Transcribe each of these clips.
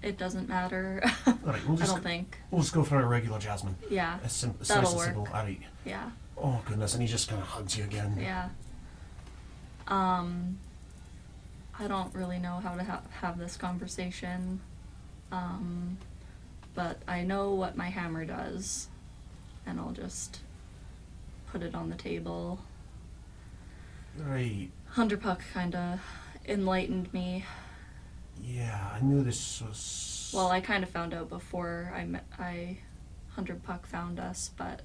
It doesn't matter. Alright, I don't think. We'll just go for a regular Jasmine. Yeah. It's nice That'll and work. simple. Alright. Yeah. Oh goodness, and he just kind of hugs you again. Yeah. I don't really know how to have this conversation, but I know what my hammer does, and I'll just put it on the table. Right. Hunterpuck kind of enlightened me. Yeah, I knew this was... Well, I kind of found out before Hunterpuck found us, but...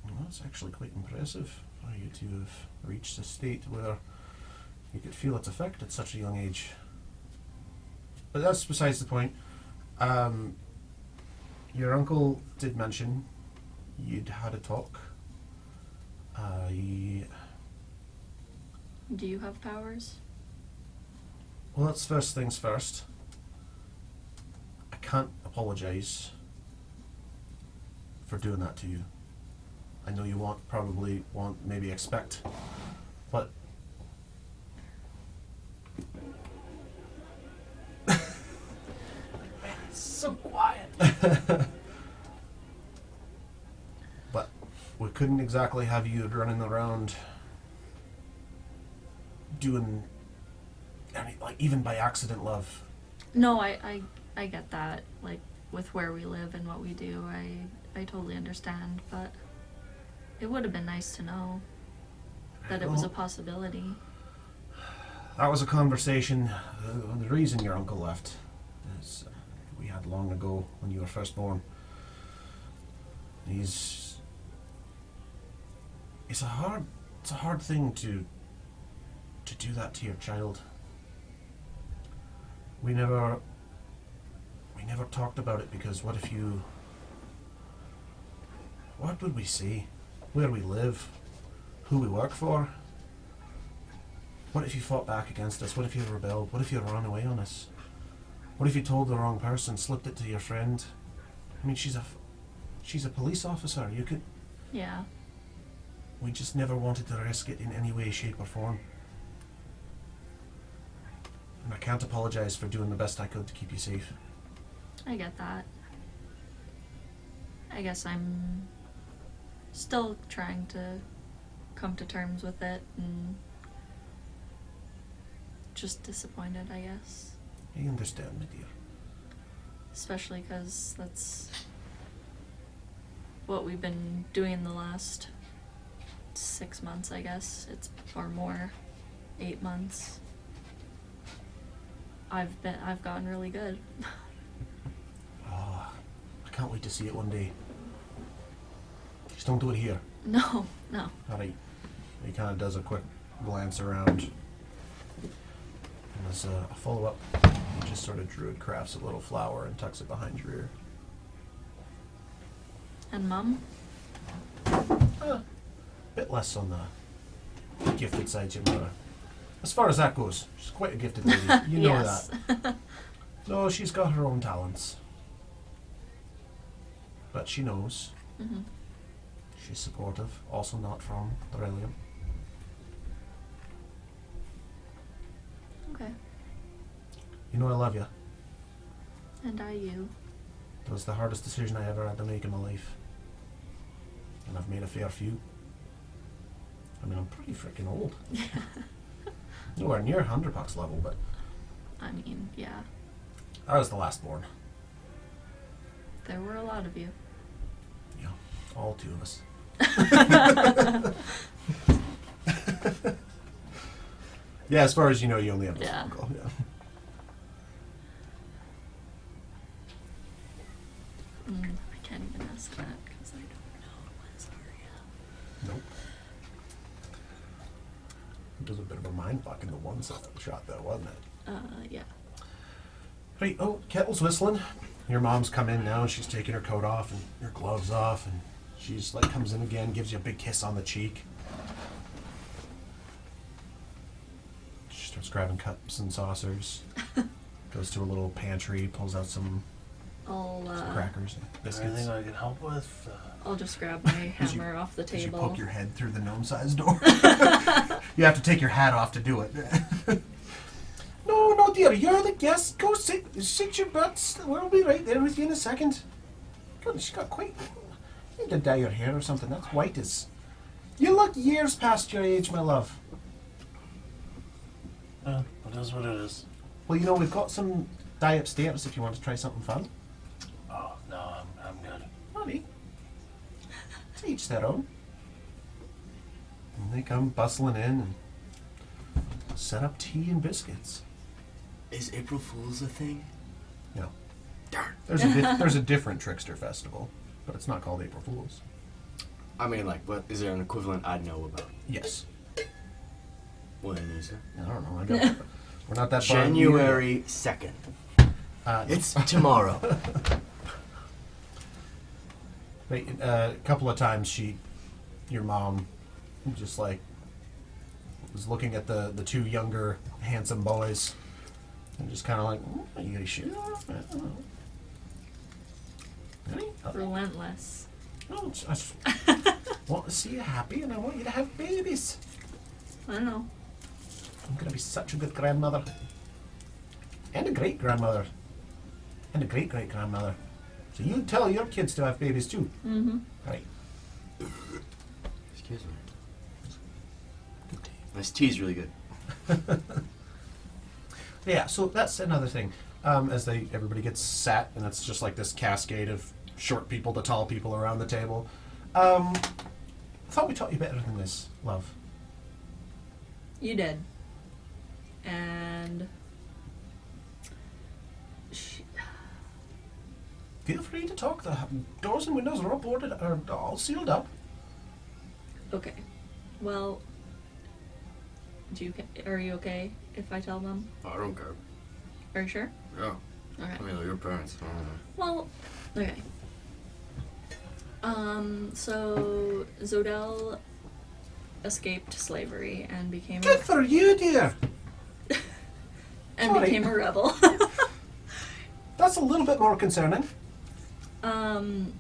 Well, that's actually quite impressive for you to have reached a state where you could feel its effect at such a young age. But that's besides the point. Your uncle did mention you'd had a talk. Do you have powers? Well, that's first things first. I can't apologise for doing that to you. I know you probably want, maybe expect, but It's so quiet. but we couldn't exactly have you running around doing any, like, even by accident, love. No, I get that. Like, with where we live and what we do, I totally understand, but it would have been nice to know that it was a possibility. That was a conversation. The reason your uncle left is we had long ago when you were first born. It's a hard thing to do that to your child. We never talked about it because what would we say? Where we live? Who we work for? What if you fought back against us? What if you rebelled? What if you ran away on us? What if you told the wrong person, slipped it to your friend? I mean, she's a police officer. You could... Yeah. We just never wanted to risk it in any way, shape or form. And I can't apologize for doing the best I could to keep you safe. I get that. I guess I'm still trying to come to terms with it and just disappointed, I guess. I understand, my dear. Especially because that's what we've been doing the last 6 months, I guess. Or more, 8 months. I've gotten really good. Oh, I can't wait to see it one day. Just don't do it here. No. Alright. He kind of does a quick glance around. And as a follow-up, he just sort of druid crafts a little flower and tucks it behind your ear. And Mum? Bit less on the gifted side, your mother. As far as that goes, she's quite a gifted lady. You know Yes. that. No, she's got her own talents. But she knows. Mm-hmm. She's supportive, also not from Beryllium. Okay. You know I love you. And I you. It was the hardest decision I ever had to make in my life. And I've made a fair few. I mean, I'm pretty freaking old. Nowhere near Hunterpuck's level, but I mean, yeah. I was the last born. There were a lot of you. Yeah, all two of us. Yeah, as far as you know, you only have this uncle. Yeah. I can't even ask that because I don't know. What's Arya? Nope. It was a bit of a mind fuck in the one shot though, wasn't it? Yeah. Right, oh, kettle's whistling. Your mom's come in now and she's taking her coat off and her gloves off and she's like comes in again, gives you a big kiss on the cheek. She starts grabbing cups and saucers. Goes to a little pantry, pulls out some crackers and biscuits. Anything I can help with? I'll just grab my hammer off the As you table. poke your head through the gnome-sized door. You have to take your hat off to do it. No, dear, you're the guest. Go sit your butts. We'll be right there with you in a second. God, she got quite... You need to dye your hair or something. That's white as... You look years past your age, my love. It is what it is. Well, you know, we've got some dye upstairs if you want to try something fun. Oh, no, I'm good. Honey, to each their own. And they come bustling in and set up tea and biscuits. Is April Fool's a thing? No. Darn. There's a different trickster festival, but it's not called April Fool's. I mean, like, what is there an equivalent I'd know about? Yes. When is it? I don't know. We're not that far. January 2nd. It's tomorrow. Right, a couple of times your mom, just like, was looking at the two younger handsome boys, and just kind of like, are you sure? I don't know. Really? Relentless. No, I just want to see you happy, and I want you to have babies. I don't know. I'm gonna be such a good grandmother, and a great grandmother, and a great great grandmother. So you tell your kids to have babies too. Mm-hmm. Right. Excuse me. This tea's really good. Yeah, so that's another thing. As everybody gets sat, and it's just like this cascade of short people to tall people around the table. I thought we taught you better than this, love. You did. And Feel free to talk. The doors and windows are all boarded, are all sealed up. okay. Well, are you okay if I tell them? I don't care. Are you sure? Yeah. Okay. I mean, they're your parents. I don't know. Well, okay. So Zodell escaped slavery and became Good for you, dear. Sorry. became a rebel. That's a little bit more concerning. And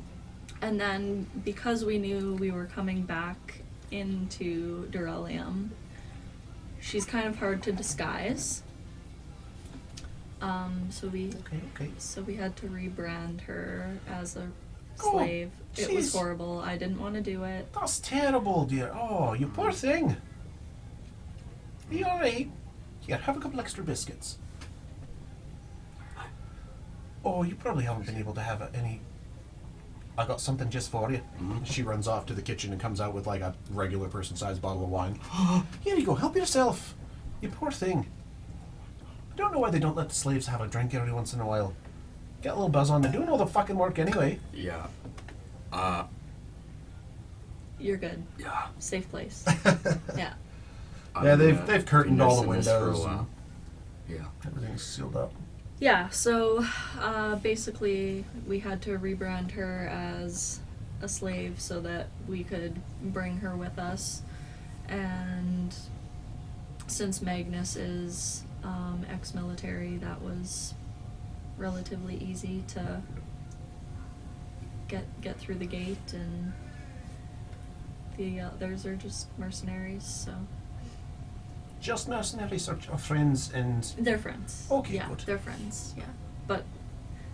then because we knew we were coming back into Duralium, she's kind of hard to disguise. So we had to rebrand her as a slave. It was jeez. horrible. I didn't want to do it. That's terrible, dear. Oh, you poor thing. Are you alright? Here, have a couple extra biscuits. Oh, you probably haven't been able to have any... I got something just for you. Mhm. She runs off to the kitchen and comes out with like a regular person-sized bottle of wine. Here you go, help yourself. You poor thing. I don't know why they don't let the slaves have a drink every once in a while. Get a little buzz on. They're doing all the fucking work anyway. Yeah. You're good. Yeah. Safe place. Yeah. Yeah, I'm gonna they've curtained all the invest in this windows. for a and while. Yeah. everything's sealed up. Yeah, so basically we had to rebrand her as a slave so that we could bring her with us. And since Magnus is ex-military, that was relatively easy to get through the gate, and the others are just mercenaries, so... Just mercenaries or friends and... They're friends. Okay, yeah, good. they're friends, yeah. But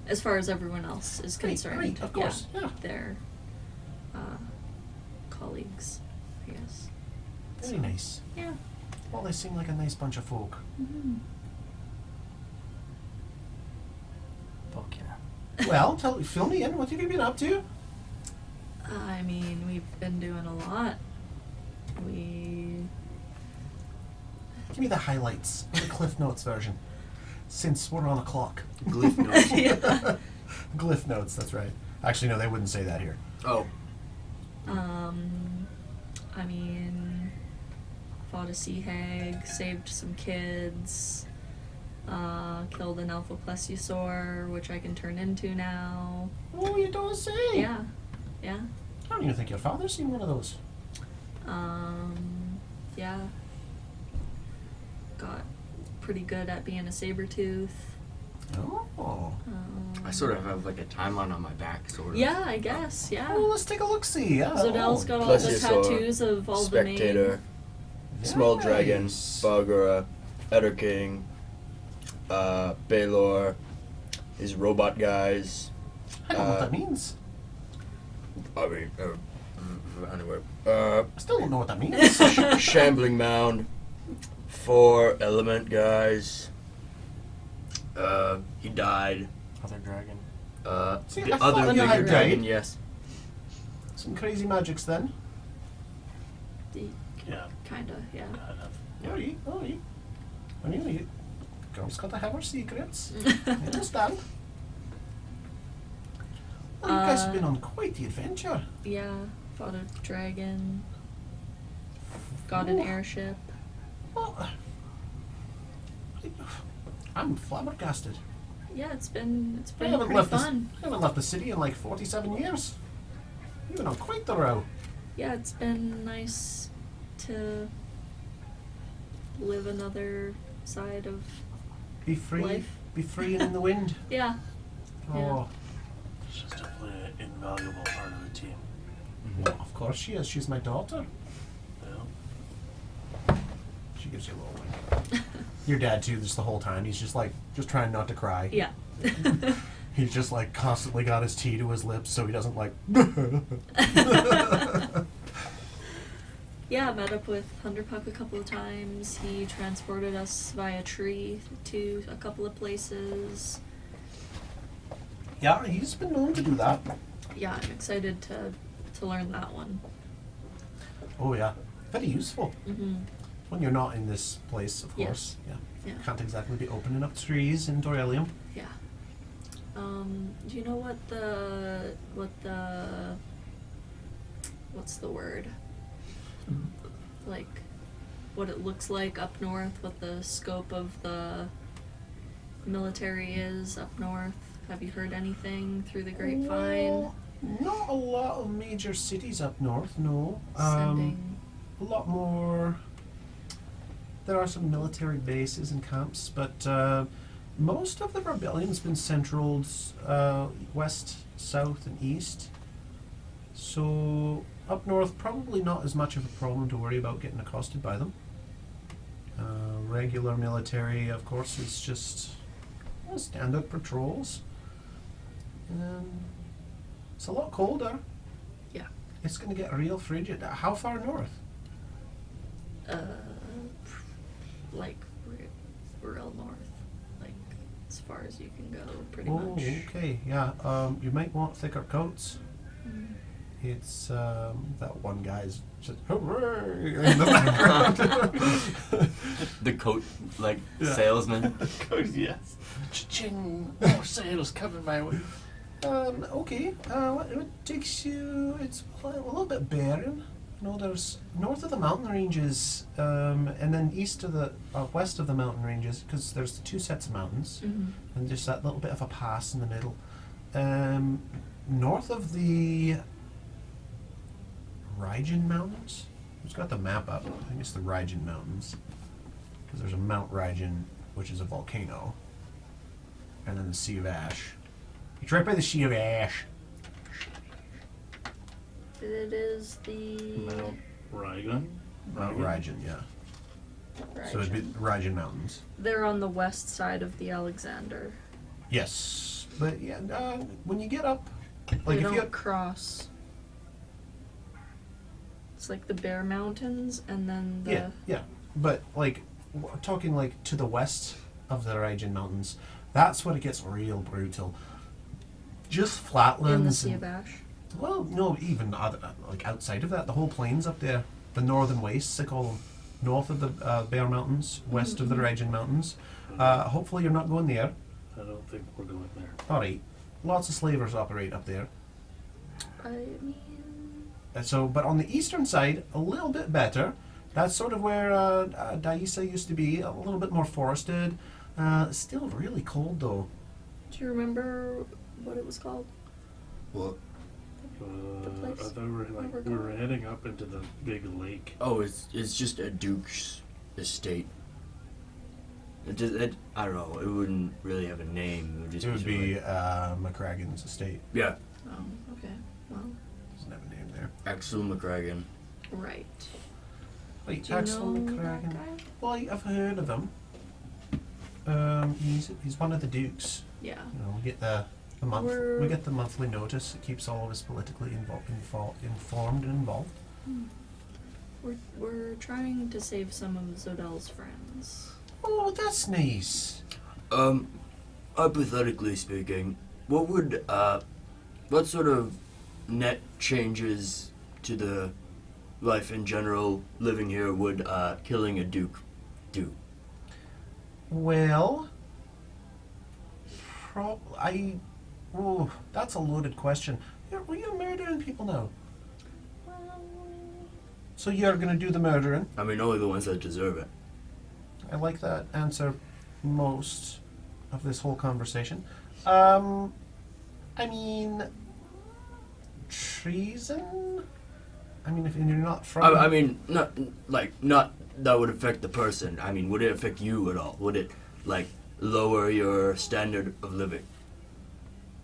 as far as everyone else is concerned, Right, of course, yeah. they're colleagues, I guess. Very nice. Yeah. Well, they seem like a nice bunch of folk. Mm-hmm. Fuck yeah. Well, fill me in. What have you been up to? I mean, we've been doing a lot. Give me the highlights, the Cliff Notes version. Since we're on the clock. Glyph notes. Yeah. Glyph Notes, that's right. Actually, no, they wouldn't say that here. Oh. I mean, fought a sea hag, saved some kids, killed an alpha plesiosaur, which I can turn into now. Oh, you don't say. Yeah. Yeah. I don't even think your father's seen one of those. Yeah. Got pretty good at being a saber-tooth. Oh. I sort of have like a timeline on my back, sort of. Yeah, I guess, yeah. Well, let's take a look-see. Yeah. Zodell's got all the Plesiosaur, tattoos of all Spectator, the Small Dragon, Nice. Bagura, Eder King, Baylor, his robot guys. I don't know what that means. I mean, anyway. I still don't know what that means. Shambling Mound, 4 element guys. He died. Other dragon. See, The I thought other you bigger had dragon, died. yes. Some crazy magics then. Yeah, Kinda, yeah. kind of. Oh, yeah. Oh, yeah. I mean, you girls gotta have her secrets. I understand. Well, you guys have been on quite the adventure. Yeah, fought a dragon. Got an Oh. airship. Well, I'm flabbergasted. Yeah, it's been I pretty haven't left fun. I haven't left the city in like 47 years. You've been on quite the row. Yeah, it's been nice to live another side of Be free. Life. Be free and in the wind. yeah. Oh, She's definitely an invaluable part of the team. well, of course she is. She's my daughter. Yeah. She gives you a little wink. Your dad too. Just the whole time, he's just trying not to cry. Yeah. He's just like constantly got his tea to his lips so he doesn't like. Yeah, met up with Thunderpuck a couple of times. He transported us via tree to a couple of places. Yeah, he's been known to do that. Yeah, I'm excited to learn that one. Oh yeah, very useful Mm-hmm. when you're not in this place, of Yes. course. Yeah. Yeah. Can't exactly be opening up trees in Dorelium. Yeah. Do you know what's the word? Like, what it looks like up north, what the scope of the military is up north? Have you heard anything through the grapevine? Well, not a lot of major cities up north, no. Sending. A lot more. There are some military bases and camps, but most of the rebellion's been centraled west, south, and east. So up north, probably not as much of a problem to worry about getting accosted by them. Regular military, of course, is just stand-up patrols. It's a lot colder. Yeah. It's going to get real frigid. How far north? Like real north, like as far as you can go, pretty Oh, much. okay, yeah. You might want thicker coats. Mm. It's that one guy's just hooray in the background. The coat, like, Yeah. salesman. Yes. Cha-ching! More sales coming my way. Okay. It takes you. It's a little bit barren. You know, there's north of the mountain ranges, and then east of the west of the mountain ranges, because there's the 2 sets of mountains, Mm-hmm. and just that little bit of a pass in the middle. North of the Rygen Mountains. Who's got the map up? I think it's the Rygen Mountains, because there's a Mount Rygen, which is a volcano, and then the Sea of Ash. It's right by the Sea of Ash. It is the Mount Rygan? Mount Rygen, yeah. So it'd be Rygen Mountains. They're on the west side of the Alexander. Yes, but yeah, when you get up, like They if don't you cross. It's like the Bear Mountains, and then the yeah, but like we're talking like to the west of the Rygen Mountains, that's when it gets real brutal. Just flatlands. in the Sea and- of Ash. Well, no, even like outside of that, the whole plains up there, the northern wastes, they call them, north of the Bear Mountains, west of the Rygen Mountains. Hopefully you're not going there. I don't think we're going there. Alright, lots of slavers operate up there. I mean, So, but on the eastern side, a little bit better. That's sort of where Daisa used to be, a little bit more forested. Still really cold though. do you remember what it was called? What? The place I thought we were where we're we were going? heading up into the big lake. Oh, it's just a duke's estate. I don't know. It wouldn't really have a name. It would just It would be be sort of McCraggan's estate. like, yeah, Oh, okay. Well, Doesn't have a name there. Axel McCragan. right. Wait, Do you Axel know that McCraggan. guy? Well, I've heard of him. He's one of the dukes. Yeah. You know, we get the monthly notice. It keeps all of us politically informed and involved. We're trying to save some of Zodel's friends. Oh, that's nice. Hypothetically speaking, what sort of net changes to the life in general living here would killing a duke do? Well, that's a loaded question. You're murdering people now. Well, So you're gonna do the murdering. I mean, only the ones that deserve it. I like that answer most of this whole conversation. I mean, treason? I mean, if you're not from... I mean, not that would affect the person. I mean, would it affect you at all? Would it, lower your standard of living?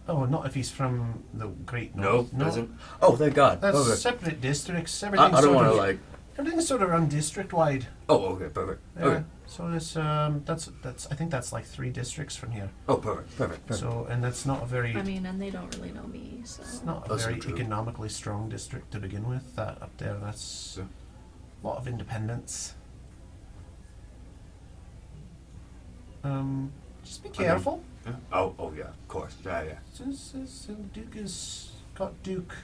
Oh, not if he's from the Great No, North. doesn't? Oh, thank God. That's Okay. separate districts. I Everything's don't sort want of, to, everything's sort of run district-wide. Oh, okay, perfect. Yeah. Okay. So it's, that's I think that's like 3 districts from here. Oh, perfect. So, and that's not a very... I mean, and they don't really know me, so. It's not a That's very not true. economically strong district to begin with. That up there, that's Yeah. a lot of independence. Just be careful. Yeah. Oh, yeah, of course. Yeah. The Duke has got Duke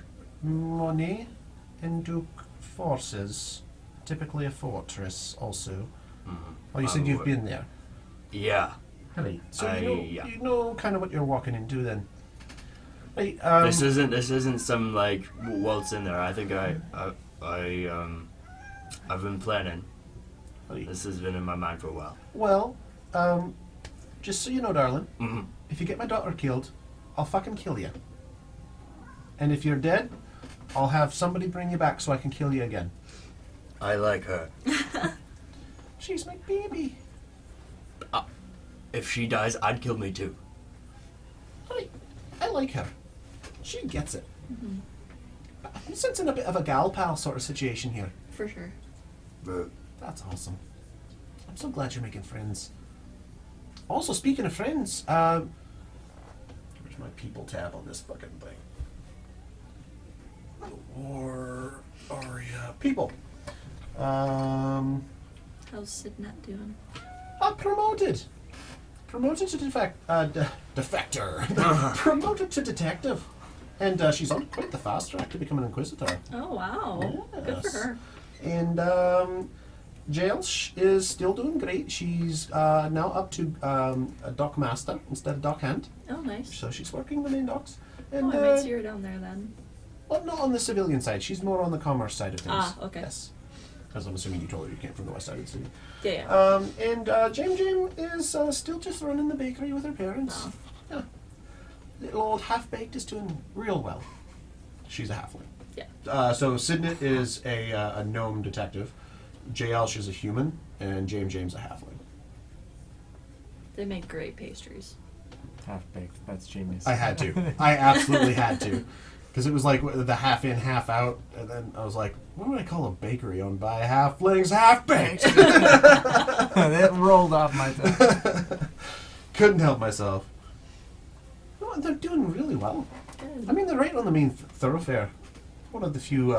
money and Duke forces. Typically a fortress, also. Mhm. Oh, you said I'm you've aware. been there. Yeah. Right. So yeah. you know kind of what you're walking into then. Right. This isn't some waltz in there. I think I've been planning. Right. This has been in my mind for a while. Well, just so you know, darling, Mm-hmm. if you get my daughter killed, I'll fucking kill you. And if you're dead, I'll have somebody bring you back so I can kill you again. I like her. She's my baby. If she dies, I'd kill me too. I like her. She gets it. Mhm. I'm sensing a bit of a gal pal sort of situation here. For sure. But That's awesome. I'm so glad you're making friends. Also, speaking of friends, where's my people tab on this fucking thing? Or Aria people. How's Sidnet doing? Promoted. Promoted to defector. Promoted to detective. And she's on quite the fast track to become an inquisitor. Oh, wow. Good for Yes. her. And Jael is still doing great. She's now up to a dock master instead of dock hand. Oh, nice. So she's working the main docks. And, Oh, I might see her down there then. well, not on the civilian side. She's more on the commerce side of things. Ah, okay. Yes. Because I'm assuming you told her you came from the west side of the city. Yeah. And Jim is still just running the bakery with her parents. Oh. Yeah. Little old half-baked is doing real well. She's a halfling. Yeah. So Sidney is a gnome detective. JL, she's a human. And James a halfling. They make great pastries. Half-baked. That's genius. I had to. I absolutely had to. Because it was like the half in, half out. And then I was like, what would I call a bakery owned by halflings half-baked? That rolled off my tongue. Couldn't help myself. No, they're doing really well. Good. I mean, they're right on the main thoroughfare. One of the few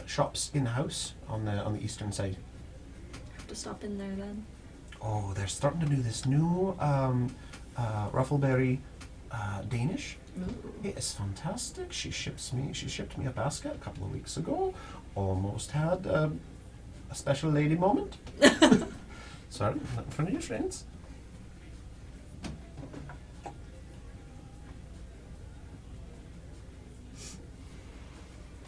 shops in house on the eastern side. Have to stop in there then. Oh, they're starting to do this new Ruffleberry Danish. Ooh. It is fantastic. She shipped me a basket a couple of weeks ago. Almost had a special lady moment. Sorry, not in front of your friends.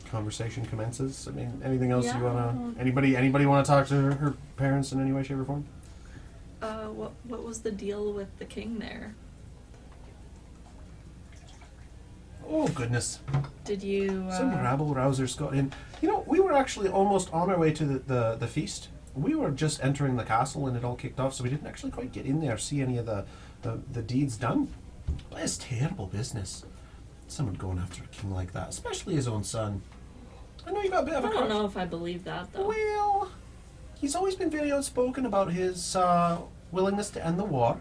Conversation commences. I mean, anything else you Yeah. wanna? Anybody wanna talk to her parents in any way, shape, or form? What was the deal with the king there? Oh goodness! Did you? Some rabble rousers got in. You know, we were actually almost on our way to the feast. We were just entering the castle and it all kicked off, so we didn't actually quite get in there, see any of the deeds done. But it's terrible business. Someone going after a king like that, especially his own son. I know you got a bit I of a don't crush. know if I believe that though. Well, he's always been very outspoken about his willingness to end the war.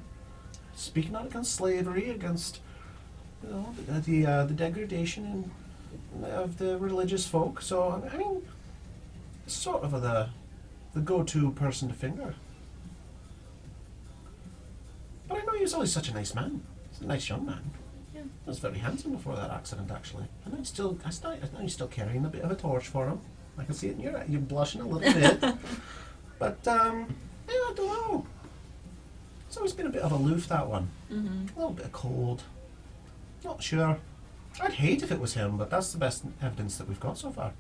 speaking out against slavery, against the degradation of the religious folk. So I mean, sort of the go-to person to finger. But I know he was always such a nice man. He's a nice young man. Yeah. He was very handsome before that accident, actually. And I know you're still carrying a bit of a torch for him. I can see it in your eye. You're blushing a little bit. But, yeah, I don't know. It's always been a bit of aloof, that one. Mm-hmm. A little bit cold. Not sure. I'd hate if it was him, but that's the best evidence that we've got so far.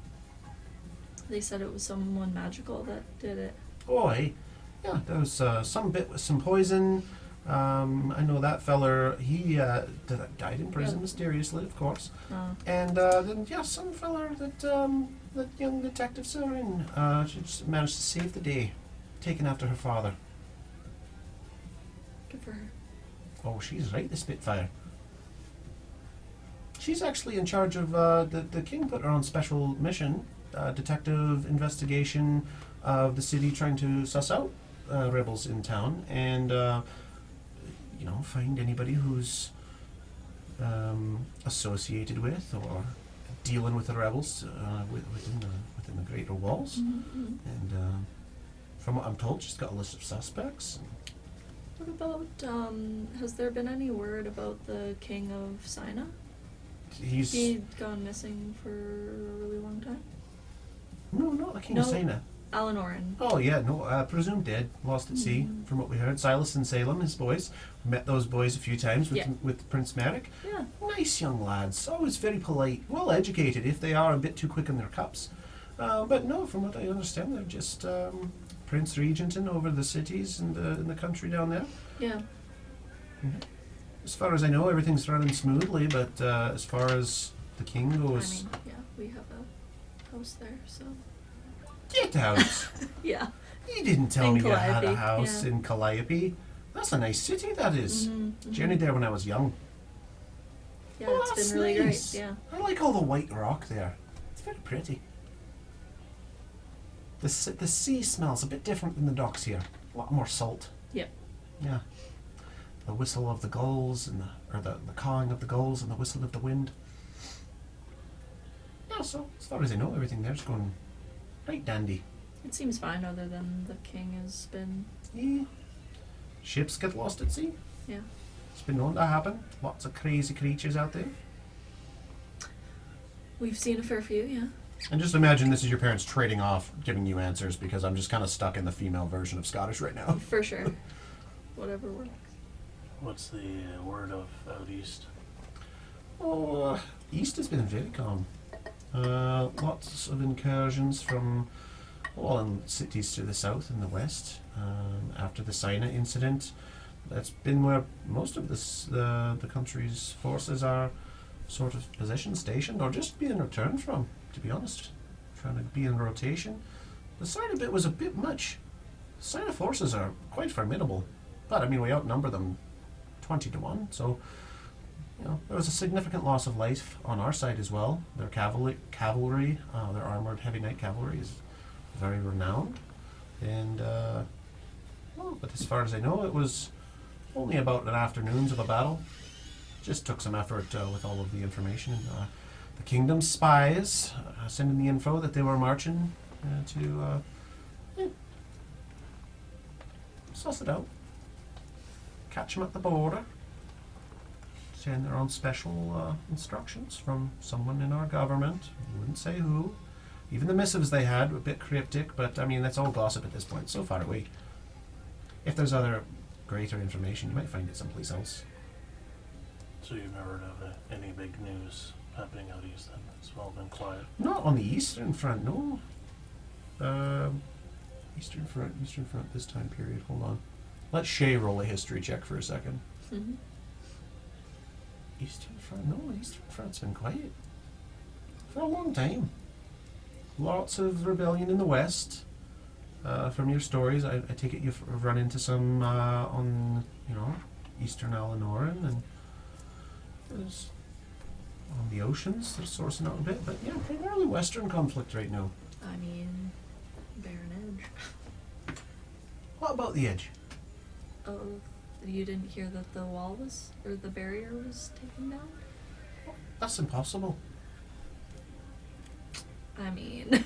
They said it was someone magical that did it. Oh, hey. Yeah, there was some bit with some poison. I know that feller, he died in prison mysteriously, of course. Oh. And then, yeah, some feller that young detective Severin, she just managed to save the day, taken after her father. Good for her. Oh, she's right, the Spitfire. She's actually in charge of, the king put her on special mission, detective investigation of the city trying to suss out rebels in town and, find anybody who's associated with or dealing with the rebels within the greater walls. Mm-hmm. And from what I'm told, she's got a list of suspects. What about, has there been any word about the king of Sina? He'd gone missing for a really long time. No, not the king of No. Sina. Alanoran. Oh yeah, no, presumed dead, lost at sea, from what we heard. Silas and Salem, his boys, met those boys a few times with Yeah. with Prince Merrick. Yeah. Nice young lads, always very polite, well educated. If they are a bit too quick in their cups, but no, from what I understand, they're just Prince Regenting over the cities and in the country down there. Yeah. As far as I know, everything's running smoothly. But as far as the king I goes, mean, yeah, we have a house there, so. get out! Yeah. You didn't tell In me you had a Calliope, house yeah. in Calliope. That's a nice city, that is. Mhm, Journeyed mhm. there when I was young. Yeah, Oh, it's that's been really nice. great. Yeah. I like all the white rock there. It's very pretty. The sea smells a bit different than the docks here. A lot more salt. Yep. Yeah. The whistle of the gulls and the cawing of the gulls and the whistle of the wind. Yeah, so as far as I know, everything there's going right dandy. It seems fine, other than the king has been. Yeah. Ships get lost at sea. Yeah. It's been known to happen. Lots of crazy creatures out there. We've seen a fair few. Yeah. And just imagine this is your parents trading off, giving you answers, because I'm just kind of stuck in the female version of Scottish right now. For sure. Whatever works. What's the word of out east? Oh, east has been very calm. Lots of incursions from in cities to the south and the west. After the Sina incident, that's been where most of the country's forces are sort of positioned, stationed, or just being returned from, to be honest. Trying to be in rotation. The Sina bit was a bit much. Sina forces are quite formidable, but I mean, we outnumber them 20 to 1, so there was a significant loss of life on our side as well. Their cavalry, their armored heavy knight cavalry is very renowned, and but as far as I know, it was only about an afternoon's of a battle. Just took some effort with all of the information. The kingdom's spies sending the info that they were marching to suss it out, catch them at the border, saying they're on special instructions from someone in our government. Wouldn't say who. Even the missives they had were a bit cryptic, but I mean, that's all gossip at this point, so far away. If there's other greater information, you might find it someplace else. So you've never heard of any big news happening out east then? It's all been quiet. Not on the eastern front, no. Eastern front this time period, hold on. Let Shay roll a history check for a second. Mm-hmm. Eastern front, no, Eastern front's been quiet. For a long time. Lots of rebellion in the west. From your stories, I take it you've run into some on, Eastern Alanoran, and there's on the oceans, they're sourcing out a bit, but yeah, primarily Western conflict right now. I mean, Barren Edge. What about the edge? Of You didn't hear that the wall was, or the barrier was taken down? That's impossible. I mean,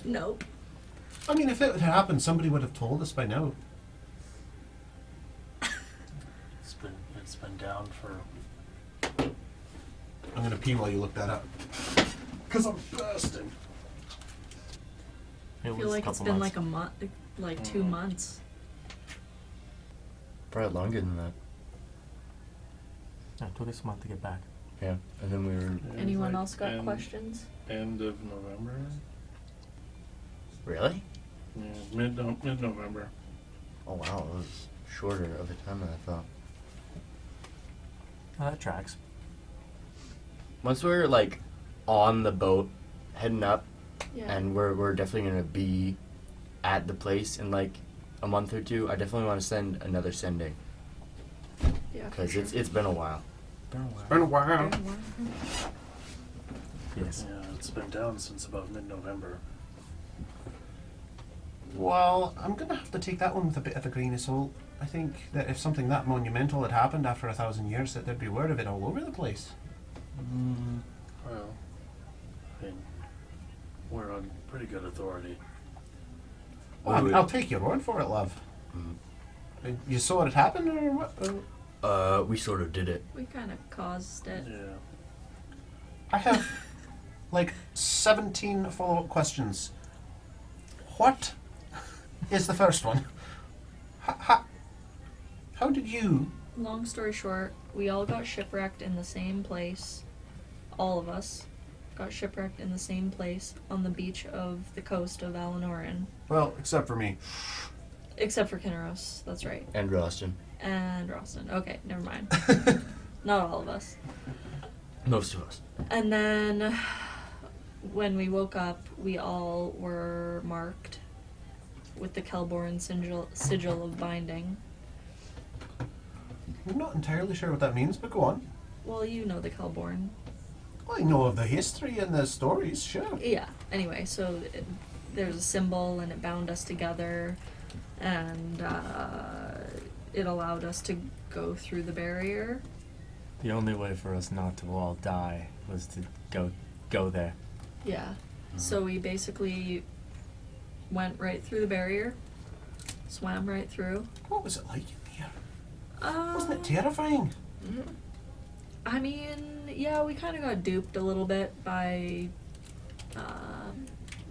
nope. I mean, if it had happened, somebody would have told us by now. It's been down for. I'm gonna pee while you look that up. Cause I'm bursting. I feel like it's been like a month, like 2 months. Probably longer than that. Yeah, it took us a month to get back. Yeah, and then we were. Anyone else got questions? End of November. Really? Yeah, mid-November. Oh wow, it was shorter of a time than I thought. Oh, that tracks. Once we're like on the boat, heading up, Yeah. and we're definitely gonna be at the place in like a month or two. I definitely want to send another sending Yeah. because it's been a while. Been a while. Been a while. Yes. Yeah, it's been down since about mid-November. Well, I'm gonna have to take that one with a bit of a grain of salt. I think that if something that monumental had happened after 1,000 years, that there'd be word of it all over the place. Well, I mean, we're on pretty good authority. Well, Wait. I'll take your word for it, love. You saw it happen, or what? We sort of did it. We kind of caused it. Yeah. I have like 17 follow-up questions. What is the first one? How did you? Long story short, we all got shipwrecked in the same place. All of us got shipwrecked in the same place on the beach of the coast of Alanoran. Well, except for me. Except for Kinneros, that's right. And Roston. And Roston. Okay, never mind. Not all of us. Most of us. And then when we woke up, we all were marked with the Kelborn sigil of binding. I'm not entirely sure what that means, but go on. Well, you know the Kelborn. Well, I know of the history and the stories, sure. Yeah, anyway, so there's a symbol and it bound us together and it allowed us to go through the barrier. The only way for us not to all die was to go there. Yeah. So we basically went right through the barrier, swam right through. What was it like in here? Uh, Wasn't it terrifying? I mean, yeah, we kind of got duped a little bit by,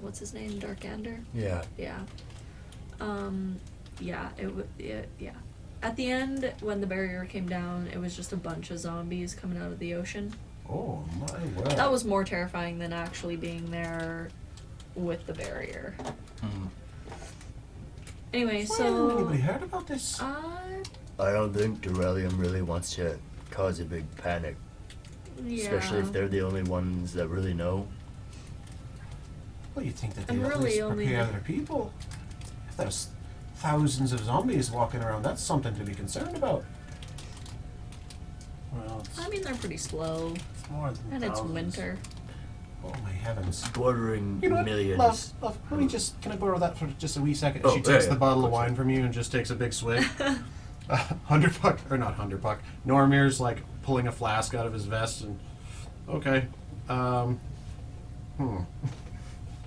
what's his name, Darkander? Yeah. Yeah. Yeah, yeah. At the end, when the barrier came down, it was just a bunch of zombies coming out of the ocean. Oh my word. That was more terrifying than actually being there with the barrier. Anyway, Why hasn't so anybody heard about this? I don't think Duralium really wants to cause a big panic, yeah. especially if they're the only ones that really know. Well, you'd think that And they'd at really least only prepare the- their people. If there's thousands of zombies walking around, that's something to be concerned about. Well, I mean, they're pretty slow, it's more than and it's thousands. winter. Oh my heavens. Bordering You know what? millions. Love, let me just, can I borrow that for just a wee second? Oh, She takes yeah, the yeah. bottle of wine from you and just takes a big swig. 100 or not 100 buck. Normir's like pulling a flask out of his vest and, okay.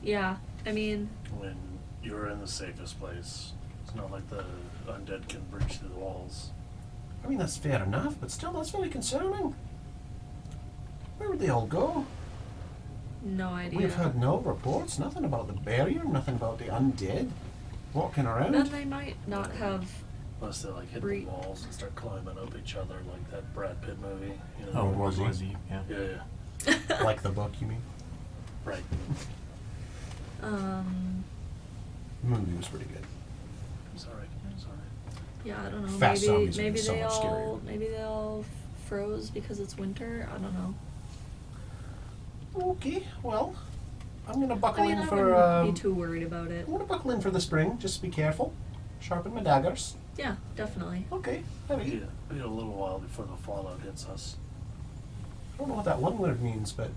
Yeah, I mean, When you're in the safest place, it's not like the undead can breach through the walls. I mean, that's fair enough, but still, that's very concerning. Where would they all go? no idea. We've heard no reports, nothing about the barrier, nothing about the undead walking around. Then they might not have. Unless they like hit Bre- the walls and start climbing up each other like that Brad Pitt movie. You know? Oh, World World War War Z. Z, yeah. Yeah. Like the book, you mean? Right. The movie was pretty good. Sorry. Yeah, I don't know. Fast maybe zombies would maybe be so they much all scarier. maybe they all froze because it's winter. I don't know. Okay, well, I'm gonna buckle I mean, in I for. wouldn't be too worried about it. I'm gonna buckle in for the spring. Just be careful. Sharpen my daggers. Yeah, definitely. Okay, heavy. Be a little while before the fallout hits us. I don't know what that one word means, but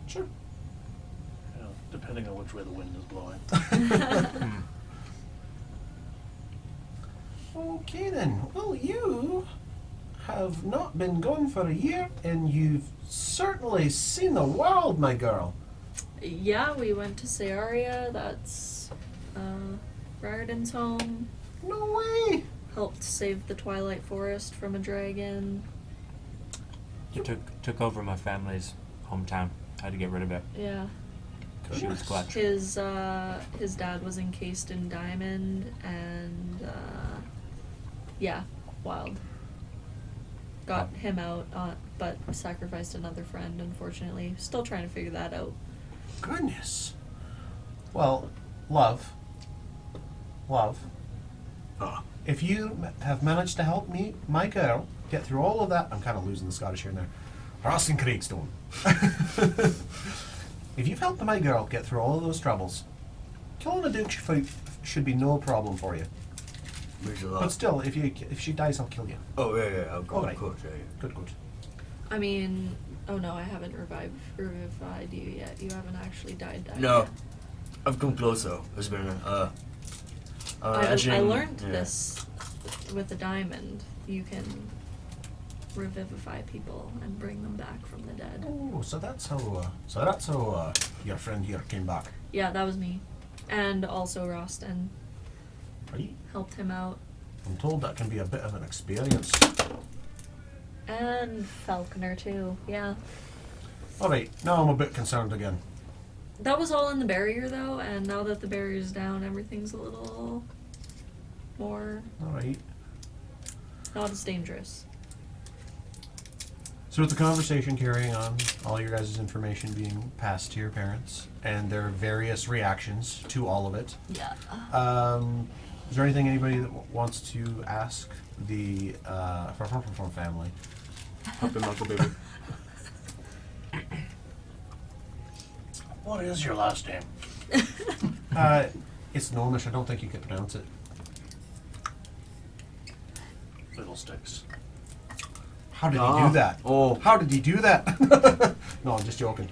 sure. You know, depending on which way the wind is blowing. Okay then. Well, you have not been gone for a year, and you've certainly seen the world, my girl. Yeah, we went to Searia. That's Raridan's home. No way. Helped save the Twilight Forest from a dragon. Took over my family's hometown. Had to get rid of it. Yeah. She was clutch. His dad was encased in diamond, and yeah, wild. Got him out, but sacrificed another friend. Unfortunately, still trying to figure that out. Goodness. Well, love. If you have managed to help me, my girl, get through all of that, I'm kind of losing the Scottish here and there. Ross and Kriegstone. If you've helped my girl get through all of those troubles, killing a duke should be no problem for you. Means a lot. But still, if she dies, I'll kill you. Oh, yeah, I'll go. Alright. Of course, yeah. Good. I mean, oh no, I haven't revivified you yet. You haven't actually died. No. yet. I've come close, though. It's been, I imagine- learned yeah. this with the diamond. You can revivify people and bring them back from the dead. Oh, so that's how your friend here came back. Yeah, that was me. And also Roston Right? helped him out. I'm told that can be a bit of an experience. And Falconer too, yeah. Alright, now I'm a bit concerned again. That was all in the barrier though, and now that the barrier's down, everything's a little more Alright. not as dangerous. So with the conversation carrying on, all your guys' information being passed to your parents, and their various reactions to all of it, Yeah. is there anything anybody that wants to ask the from family? Up in Uncle Baby. What is your last name? It's Gnomish. I don't think you could pronounce it. Fiddlesticks. How did he Ah. do that? Oh. How did he do that? No, I'm just joking.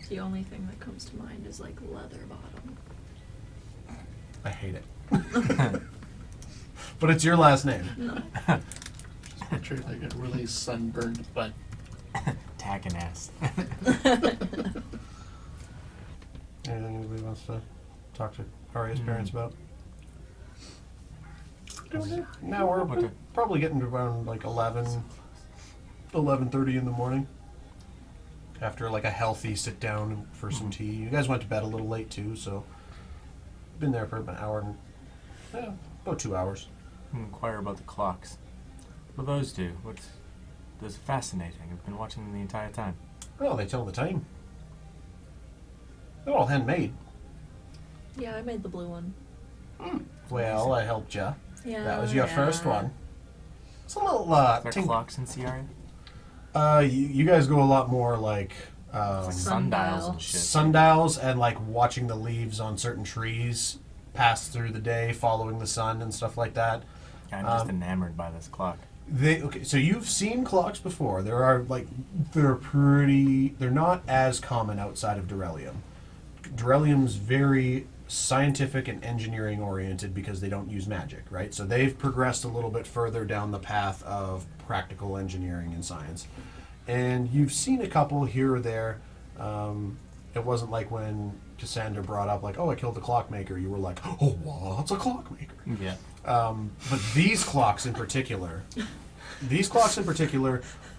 The only thing that comes to mind is like leather bottom. I hate it. But it's your last name. No. Just picture like a really sunburned butt. Tacking ass. Anything anybody wants to talk to Arya's parents about? Now we're Okay. probably getting to around like 11:30 in the morning. After like a healthy sit down for some tea. You guys went to bed a little late too, so been there for about an hour and about 2 hours. Inquire about the clocks. What do those do? Those are fascinating. I've been watching them the entire time. Oh, they tell the time. They're all handmade. Yeah, I made the blue one. Well, I helped you. Yeah. That was your first one. It's a little Are there ting- clocks in Sierra? you guys go a lot more like Sundials and shit. sundials and like watching the leaves on certain trees pass through the day, following the sun and stuff like that. I'm just enamored by this clock. So you've seen clocks before. They're not as common outside of Durelium. Durelium's very scientific and engineering oriented because they don't use magic, right? So they've progressed a little bit further down the path of practical engineering and science. And you've seen a couple here or there. It wasn't like when Cassandra brought up like, oh, I killed the clockmaker. You were like, oh, what's a clockmaker? Yeah. But these clocks in particular,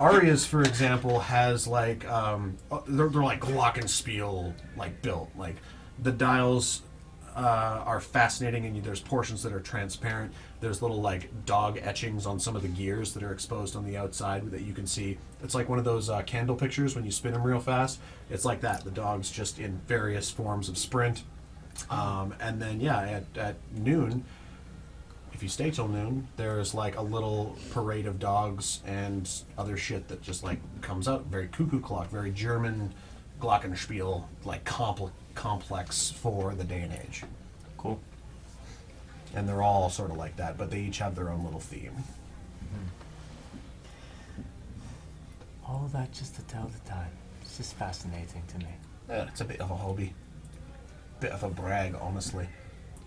Arya's, for example, has like they're like glockenspiel like built. Like the dials are fascinating, and there's portions that are transparent. There's little like dog etchings on some of the gears that are exposed on the outside that you can see. It's like one of those candle pictures when you spin them real fast. It's like that. The dog's just in various forms of sprint. And then at noon, if you stay till noon, there's like a little parade of dogs and other shit that just like comes out. Very cuckoo clock, very German glockenspiel, like complex for the day and age. Cool. And they're all sort of like that, but they each have their own little theme. All of that just to tell the time. It's just fascinating to me. Yeah, it's a bit of a hobby. Bit of a brag, honestly.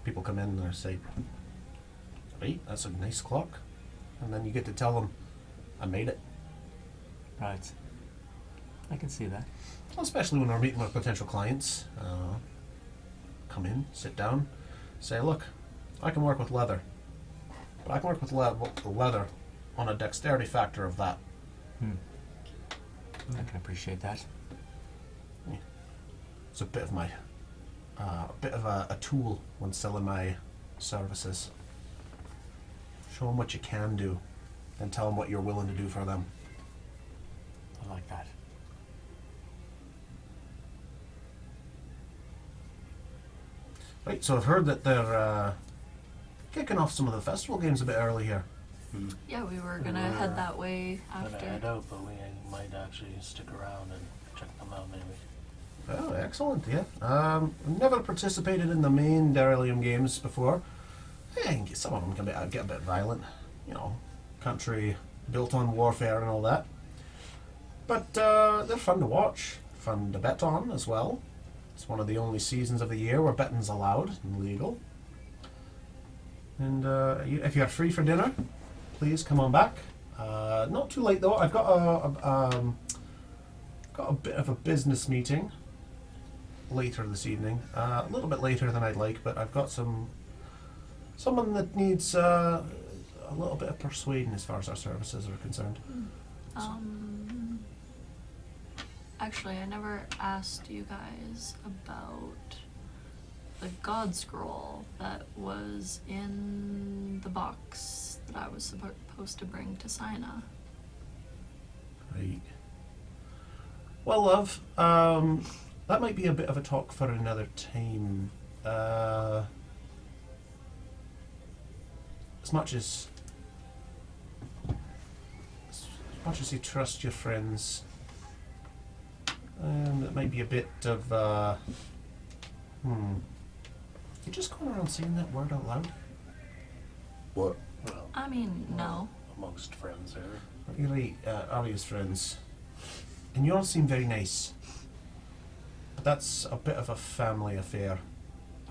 People come in and they say, right, that's a nice clock. And then you get to tell them, I made it. Right. I can see that. Especially when we're meeting with potential clients. Come in, sit down, say, look, I can work with leather. But I can work with leather on a dexterity factor of that. I can appreciate that. It's a bit of my, a tool when selling my services. Show them what you can do, and tell them what you're willing to do for them. I like that. Right, so I've heard that they're kicking off some of the festival games a bit early here. Yeah, we were gonna head that way Gonna after. head out, but we might actually stick around and check them out maybe. Oh, excellent, yeah. Never participated in the main Derelium games before. Yeah, some of them can get a bit violent. You know, country built on warfare and all that. But they're fun to watch, fun to bet on as well. It's one of the only seasons of the year where betting's allowed and legal. And if you're free for dinner, please come on back. Not too late though. I've got a bit of a business meeting later this evening. A little bit later than I'd like, but I've got someone that needs a little bit of persuading as far as our services are concerned. Actually, I never asked you guys about the God Scroll that was in the box that I was supposed to bring to Sina. Right. Well, love, that might be a bit of a talk for another time. As much as you trust your friends, it might be a bit of you just going around saying that word out loud? What? Well, I mean, no. amongst friends there. You're right, Arya's friends. And you all seem very nice. But that's a bit of a family affair.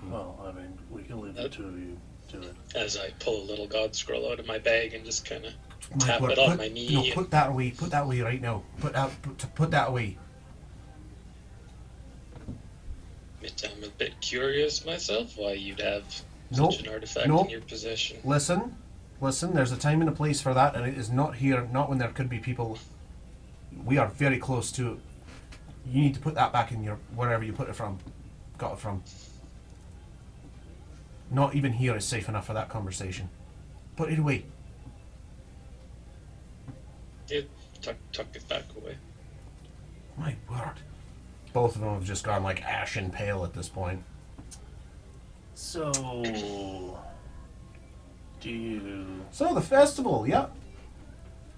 Well, I mean, we can leave the two of you to it. As I pull a little God scroll out of my bag and just kind of My tap word, it on my knee. No, put that away. Put that away right now. Put that away. I'm a bit curious myself why you'd have Nope, such an artifact nope. in your possession. Listen. There's a time and a place for that, and it is not here. Not when there could be people. We are very close to. You need to put that back in your wherever you put it from. Got it from. Not even here is safe enough for that conversation. Put it away. Yeah, tuck it back away. My word. Both of them have just gone like ashen pale at this point. So, do you So the festival, yeah.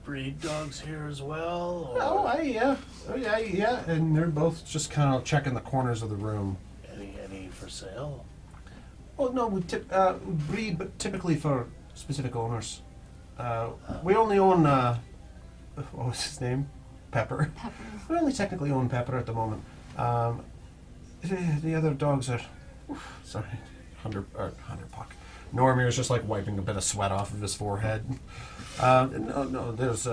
breed dogs here as well? Or Oh, yeah. And they're both just kind of checking the corners of the room. any for sale? Well, no, we breed, but typically for specific owners. We only own, what was his name? Pepper. Pepper. We only technically own Pepper at the moment. The other dogs are, sorry, Hunter Puck. Normir's just like wiping a bit of sweat off of his forehead. No, there's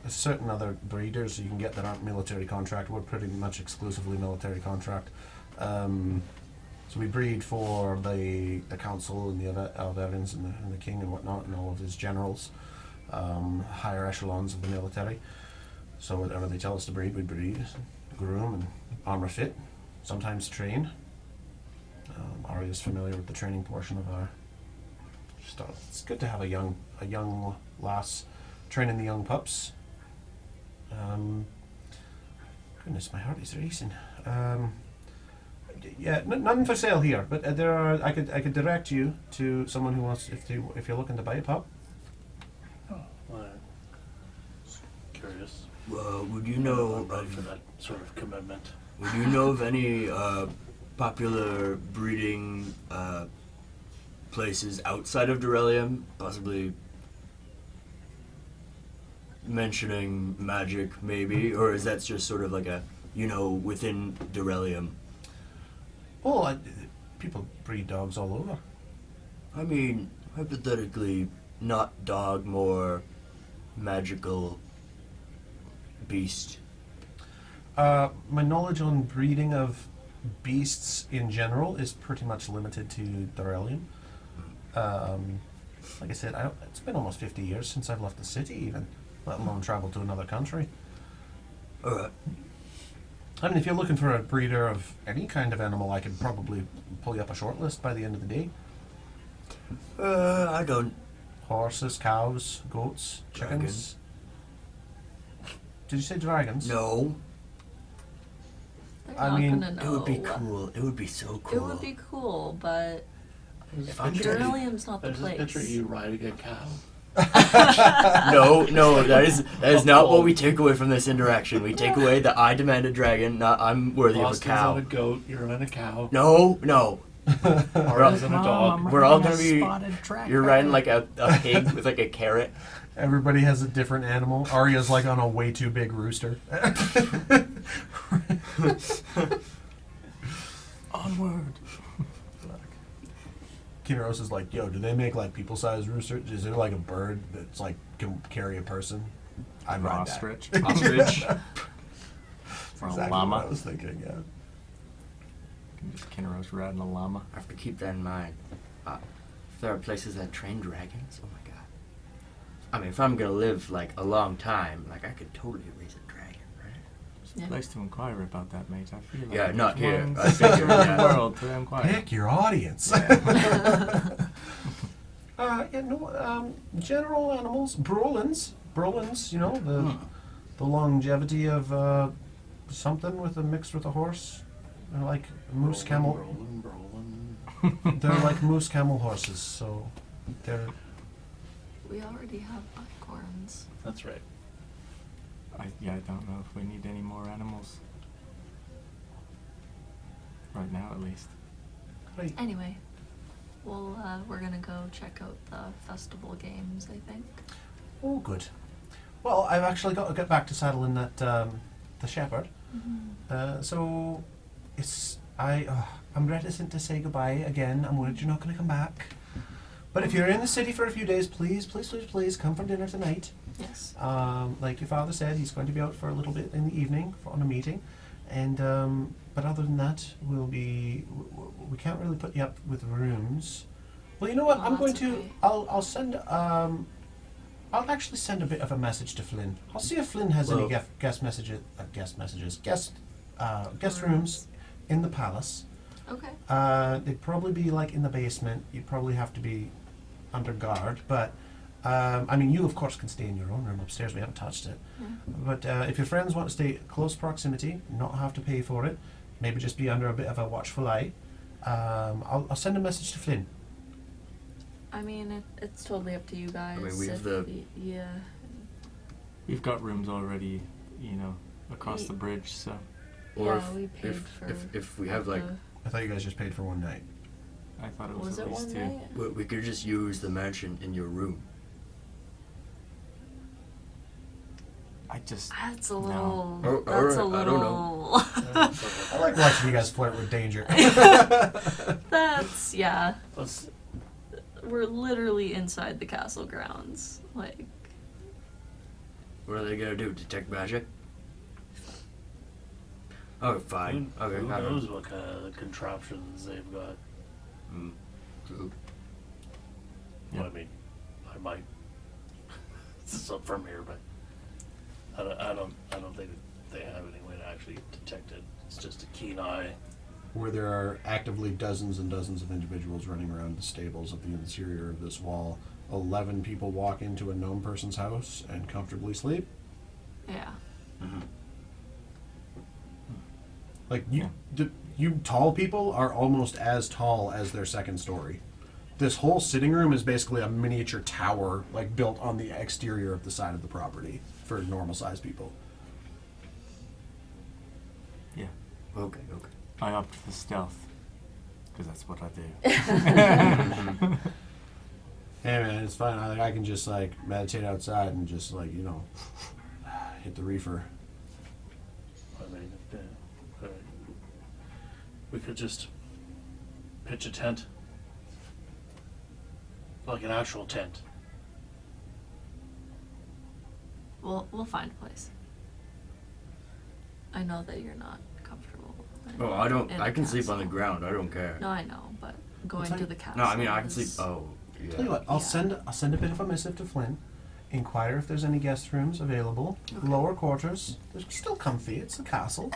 certain other breeders you can get that aren't military contract. We're pretty much exclusively military contract. So we breed for the council and the Alvarians and the king and whatnot and all of his generals, higher echelons of the military. So whatever they tell us to breed, we breed, groom, and armor fit. Sometimes train. Arya's familiar with the training portion of our stuff. It's good to have a young lass training the young pups. Goodness, my heart is racing. Yeah, none for sale here, but there are. I could direct you to someone who wants if you're looking to buy a pup. Well, just curious. Would you know Ready for of, that sort of commitment? would you know of any popular breeding places outside of Durelium? Possibly mentioning magic, maybe, or is that just sort of like a within Durelium? Well, People breed dogs all over. I mean, hypothetically, not dog, more magical beast. My knowledge on breeding of beasts in general is pretty much limited to Dorelium. Like I said, it's been almost 50 years since I've left the city, even, let alone traveled to another country. Alright. I mean, if you're looking for a breeder of any kind of animal, I could probably pull you up a short list by the end of the day. I don't. Horses, cows, goats, chickens. Did you say dragons? No. They're I not mean, gonna know. It would be cool. It would be so cool. It would be cool, but If I'm Duralium's not the There's a place. picture of you riding a cow. No, that is not what we take away from this interaction. We take away that I demand a dragon, not I'm worthy Boston's of a cow. on a goat, you're on a cow. No. Aria's on a dog. We're all gonna be. You're riding like a pig with like a carrot. Everybody has a different animal. Arya's like on a way too big rooster. Onward. Kineros is like, yo, do they make like people-sized roosters? Is there like a bird that's like can carry a person? I'd ride that. Ostrich. Ostrich. Or a Exactly llama. what I was thinking, yeah. Just Kinro's riding a llama. I have to keep that in mind. If there are places that train dragons, oh my god. I mean, if I'm gonna live like a long time, like I could totally raise a dragon, right? There's a Yeah. place to inquire about that, mate. I feel like Yeah, not there's here. one I figured, center in yeah. the world to inquire. Pick your audience. General animals, Brolins, you know, the longevity of something with a mixed with a horse. They're like moose camel. Brolin. They're like moose camel horses, so they're We already have bicorns. That's right. I don't know if we need any more animals. Right now, at least. right. Anyway, we're gonna go check out the festival games, I think. Oh, good. Well, I've actually got to get back to saddling that the shepherd. So I'm reticent to say goodbye again. I'm worried you're not going to come back. But if you're in the city for a few days, please come for dinner tonight. Yes. Like your father said, he's going to be out for a little bit in the evening on a meeting, and but other than that, we can't really put you up with rooms. Well, you know what? Oh, I'm going that's to. okay. I'll send. I'll actually send a bit of a message to Flynn. I'll see if Flynn has any Well- guest rooms in the palace. Okay. They'd probably be like in the basement. You'd probably have to be under guard, but I mean, you of course can stay in your own room upstairs. We haven't touched it. Yeah. But if your friends want to stay close proximity, not have to pay for it, maybe just be under a bit of a watchful eye. I'll send a message to Flynn. I mean, it's totally up to you guys. mean, we have if the- yeah. We've got rooms already, across the bridge, so. Or Yeah, we paid for if we have like, I thought you guys just paid for one night. I thought it was, Was at it least one two. night? we could just use the mansion in your room. I just. That's a No. little. Or- That's a I little. don't know. I like watching you guys flirt with danger. That's yeah. Let's, We're literally inside the castle grounds. Like, What are they gonna do? Detect magic? Oh, fine. Who Okay, I don't knows what kind of contraptions they've got? Mm, true. Yeah. Well, I mean, I might. This is up from here, but I don't think they have any way to actually detect it. It's just a keen eye. Where there are actively dozens and dozens of individuals running around the stables of the interior of this wall. 11 people walk into a gnome person's house and comfortably sleep. yeah. Mm-hmm. Like you, you tall people are almost as tall as their second story. This whole sitting room is basically a miniature tower, like built on the exterior of the side of the property for normal sized people. Yeah. Okay. I opt for stealth. Because that's what I do. Hey man, it's fine. I can just like meditate outside and just like hit the reefer. I mean, we could just pitch a tent? Like an actual tent. We'll find a place. I know that you're not comfortable. Oh, I don't. in I the can sleep on the castle. ground. I don't care. No, I know, but going tell to you- the castle. No, I mean I can sleep. is- Oh, yeah. Tell you what, I'll Yeah. send a bit of a missive to Flynn. Inquire if there's any guest rooms available. Okay. Lower quarters. They're still comfy. It's the castle.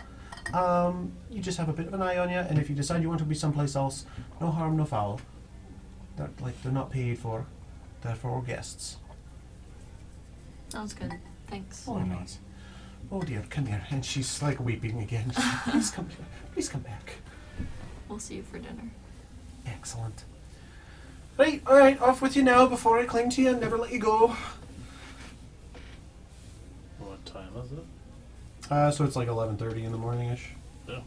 You just have a bit of an eye on you, and if you decide you want to be someplace else, no harm, no foul. They're not paid for. They're for guests. Sounds good. Thanks. Oh, Very nice. nice. Oh dear, come here. And she's like weeping again. She's like, please come here. Please come back. We'll see you for dinner. Excellent. Right, alright, off with you now before I cling to you and never let you go. What time is it? So it's like 11:30 in the morning-ish. Yeah.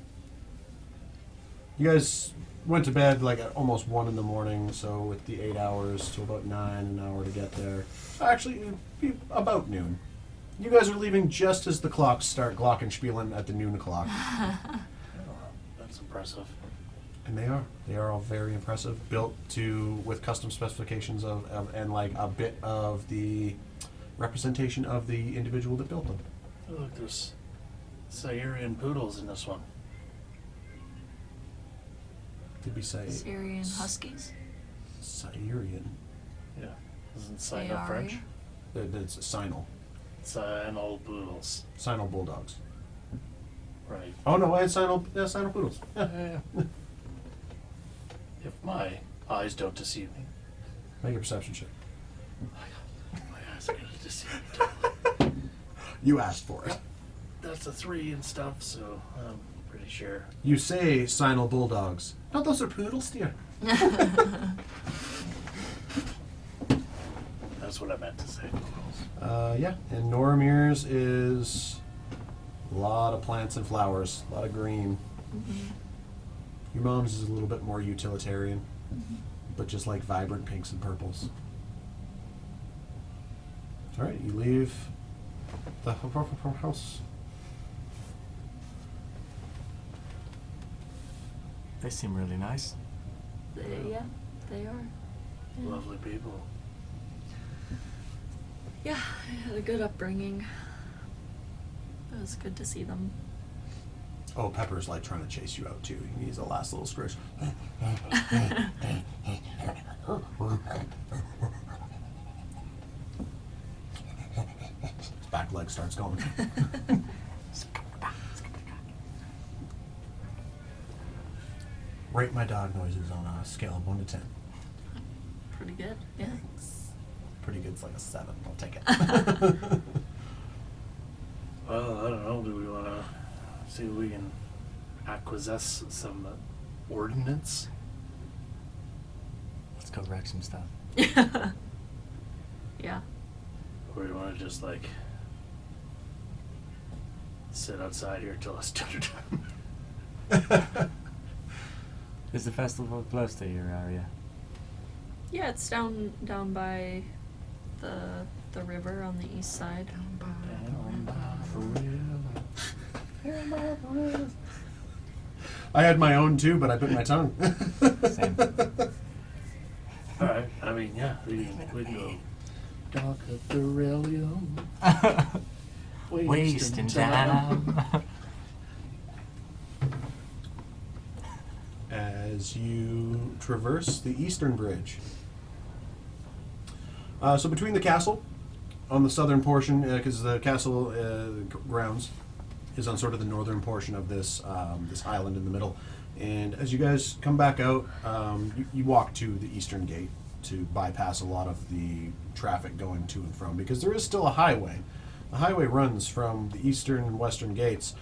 You guys went to bed like at almost 1 in the morning, so with the 8 hours to about 9, an hour to get there. Actually, it'd be about noon. You guys are leaving just as the clocks start glockenspielen at the noon o'clock. Oh, that's impressive. And they are. They are all very impressive, built to with custom specifications of and like a bit of the representation of the individual that built them. Oh, look, there's Siberian poodles in this one. Did we say Syrian Huskies? Syrian? Yeah. Isn't Sino ARA? French? That's Sinal. Sino poodles. Sinal bulldogs. Right. Oh no, I had Sinal poodles. Yeah. Yeah. If my eyes don't deceive me. Make a perception check. My eyes are gonna deceive me. You asked for it. That's a 3 and stuff, so I'm pretty sure. You say Sinal bulldogs. No, those are poodles, dear. That's what I meant to say. Yeah, and Noramir's is a lot of plants and flowers, a lot of green. Your mom's is a little bit more utilitarian, but just like vibrant pinks and purples. All right, you leave the house. They seem really nice. Yeah, they are. Yeah. Lovely people. Yeah, I had a good upbringing. It was good to see them. Oh, Pepper's like trying to chase you out too. He needs a last little scratch. His back leg starts going. Rate my dog noises on a scale of 1 to 10. Pretty good. Yeah. Pretty good's like a 7. I'll take it. Well, I don't know. Do we want to see if we can acquiesce some ordnance? Let's go wreck some stuff. Yeah. Or do you want to just like sit outside here till it's dinner time? Is the festival close to your area? Yeah, it's down by the river on the east side. I had my own too, but I bit my tongue. Same. All right. I mean, yeah, we can go. Dock at the Relium. Wasting time. As you traverse the eastern bridge. So between the castle, on the southern portion, because the castle grounds is on sort of the northern portion of this this island in the middle, and as you guys come back out, you walk to the eastern gate to bypass a lot of the traffic going to and from, because there is still a highway. The highway runs from the eastern and western gates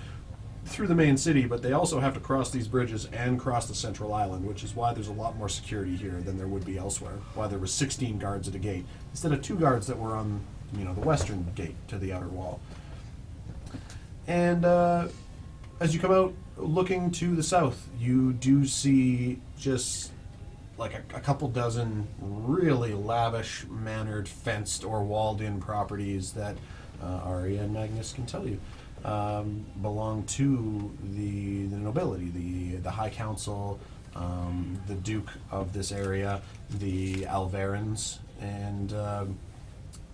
through the main city, but they also have to cross these bridges and cross the central island, which is why there's a lot more security here than there would be elsewhere. Why there were 16 guards at a gate instead of 2 guards that were on, the western gate to the outer wall. And as you come out looking to the south, you do see just like a couple dozen really lavish mannered, fenced or walled-in properties that Arya and Magnus can tell you belong to the nobility, the high council, the Duke of this area, the Alverans, and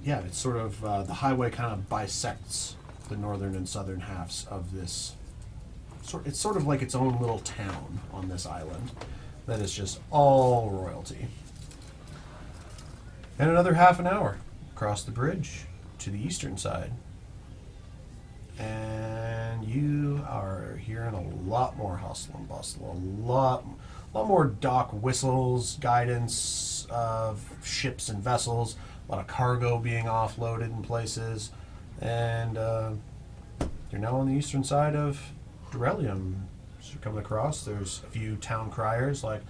yeah, it's sort of the highway kind of bisects the northern and southern halves of this. It's sort of like its own little town on this island that is just all royalty. And another half an hour across the bridge to the eastern side. And you are hearing a lot more hustle and bustle, a lot more dock whistles, guidance of ships and vessels, a lot of cargo being offloaded in places, and you're now on the eastern side of Dorelium. So you're coming across, there's a few town criers like,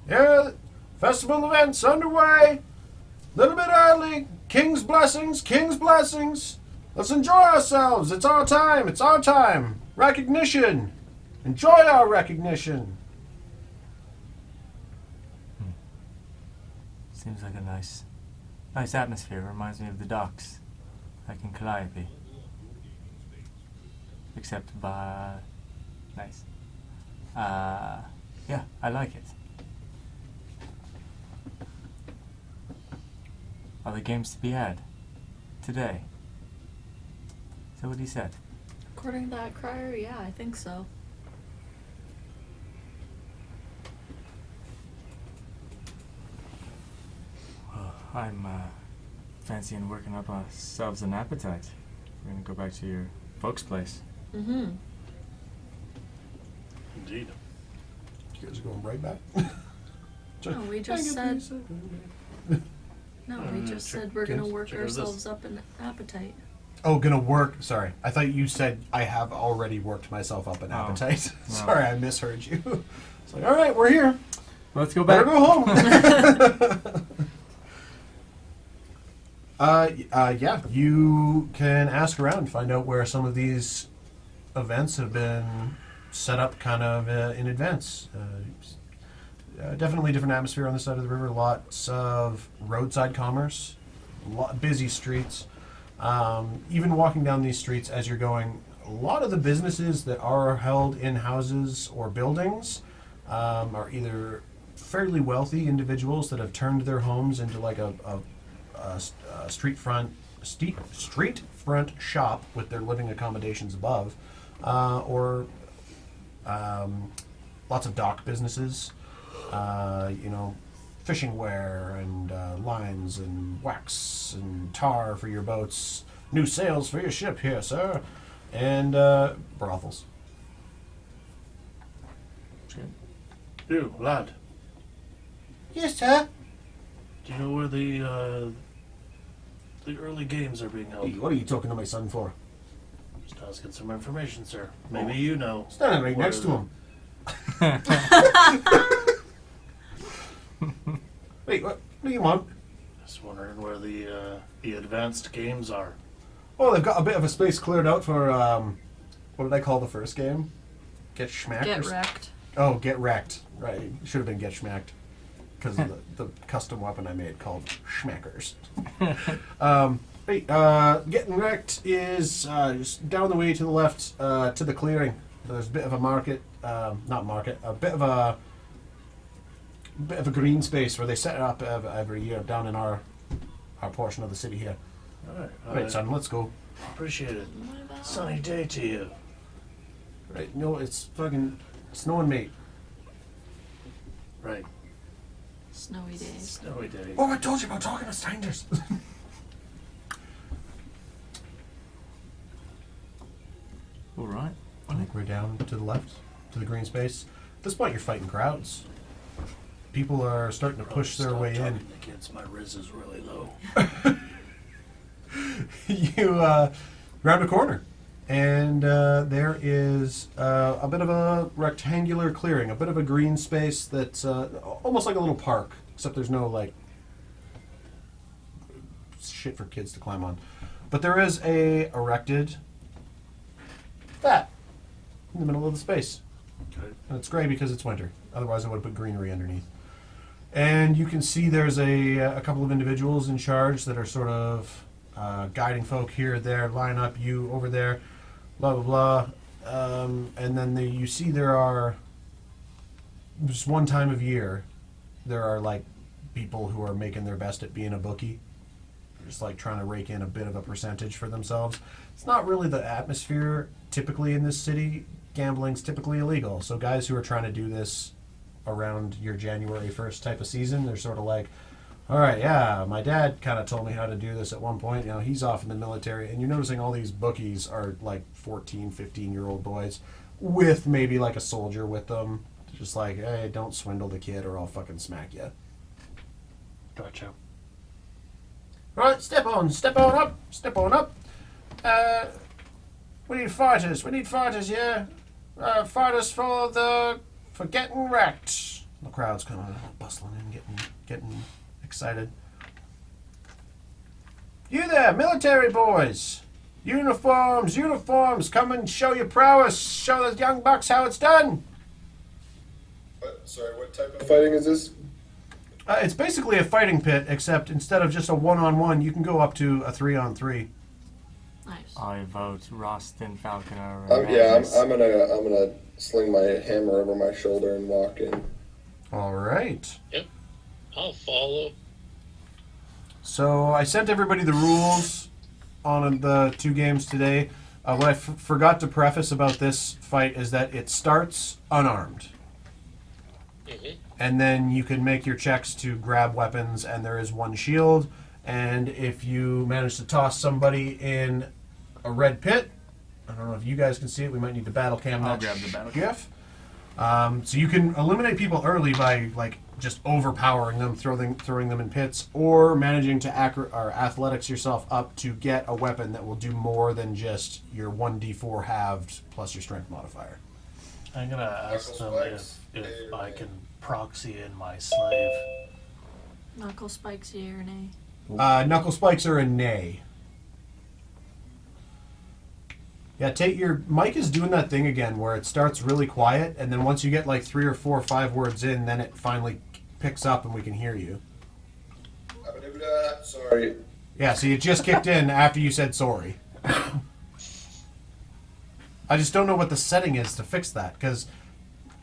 yeah, festival events underway, little bit early, king's blessings, let's enjoy ourselves, it's our time, recognition, enjoy our recognition. Seems like a nice atmosphere. Reminds me of the docks, like in Calliope. Except by nice. Yeah, I like it. Are there games to be had today? Is that what he said? According to that crier, yeah, I think so. Well, I'm fancying working up ourselves an appetite. We're gonna go back to your folks' place. Mm-hmm. Indeed. You guys are going right back? No, we just said. No, we just said we're gonna work check out this. ourselves up an appetite. Oh, gonna work. Sorry. I thought you said I have already worked myself up an Oh. appetite. No. Sorry, I misheard you. It's like, all right, we're here. Let's go Better back. go home. Yeah, you can ask around, find out where some of these events have been set up kind of in advance. Definitely different atmosphere on this side of the river. Lots of roadside commerce, busy streets. Even walking down these streets as you're going, a lot of the businesses that are held in houses or buildings are either fairly wealthy individuals that have turned their homes into like a street front shop with their living accommodations above, or lots of dock businesses, fishing ware and lines and wax and tar for your boats, new sails for your ship here, sir, and brothels. You, lad, Yes, sir. do you know where the early games are being held? What are you talking to my son for? Just asking some information, sir. Maybe you know. Standing right where next to the- him. Wait, what do you want? Just wondering where the advanced games are. Oh, they've got a bit of a space cleared out for, what did I call the first game? Get schmacked? Get wrecked. Oh, get wrecked. Right. Should have been get schmacked. Because of the custom weapon I made called schmackers. Getting wrecked is just down the way to the left to the clearing. There's a bit of a market, not market, a bit of a green space where they set it up every year down in our portion of the city here. All Right, son, let's go. Appreciate it. Sunny day to you. Right, no, it's fucking snowing, mate. Right. Snowy days. Snowy day. Oh, I told you about talking to strangers. All right. I think we're down to the left, to the green space. At this point, you're fighting crowds. People are starting to push their Stop way in. talking to kids. My riz is really low. You round a corner, and there is a bit of a rectangular clearing, a bit of a green space that's almost like a little park, except there's no like shit for kids to climb on. But there is a erected vat in the middle of the space. Okay. And it's gray because it's winter. Otherwise, I would have put greenery underneath. And you can see there's a couple of individuals in charge that are sort of guiding folk here, there, line up, you over there, blah, blah, blah. And then you see there are just one time of year, there are like people who are making their best at being a bookie, just like trying to rake in a bit of a percentage for themselves. It's not really the atmosphere typically in this city. Gambling's typically illegal, so guys who are trying to do this around your January 1st type of season, they're sort of like, all right, yeah, my dad kind of told me how to do this at one point. You know, he's off in the military, and you're noticing all these bookies are like 14, 15-year-old boys with maybe like a soldier with them. Just like, hey, don't swindle the kid or I'll fucking smack you. Gotcha. Right, step on up. We need fighters, yeah. Fighters for getting wrecked. The crowd's kind of bustling in, getting excited. You there, military boys! Uniforms, come and show your prowess. Show the young bucks how it's done. Sorry, what type of fighting is this? It's basically a fighting pit, except instead of just a 1-on-1, you can go up to a 3-on-3. Nice. I vote Rostin Falconer. I'm gonna sling my hammer over my shoulder and walk in. All right. Yep. I'll follow. So I sent everybody the rules on the 2 games today. What I forgot to preface about this fight is that it starts unarmed. Mm-hmm. And then you can make your checks to grab weapons, and there is 1 shield. And if you manage to toss somebody in a red pit, I don't know if you guys can see it, we might need to battle cam that. I'll grab the battle cam. GIF. So you can eliminate people early by like just overpowering them, throwing them in pits, or managing to athletics yourself up to get a weapon that will do more than just your 1d4 halved plus your strength modifier. I'm gonna ask them if I can proxy in my slave. Knuckle spikes, yea or nay? Knuckle spikes are a nay. Yeah, Mike is doing that thing again where it starts really quiet, and then once you get like 3 or 4 or 5 words in, then it finally picks up and we can hear you. Sorry. Yeah, so you just kicked in after you said sorry. I just don't know what the setting is to fix that, because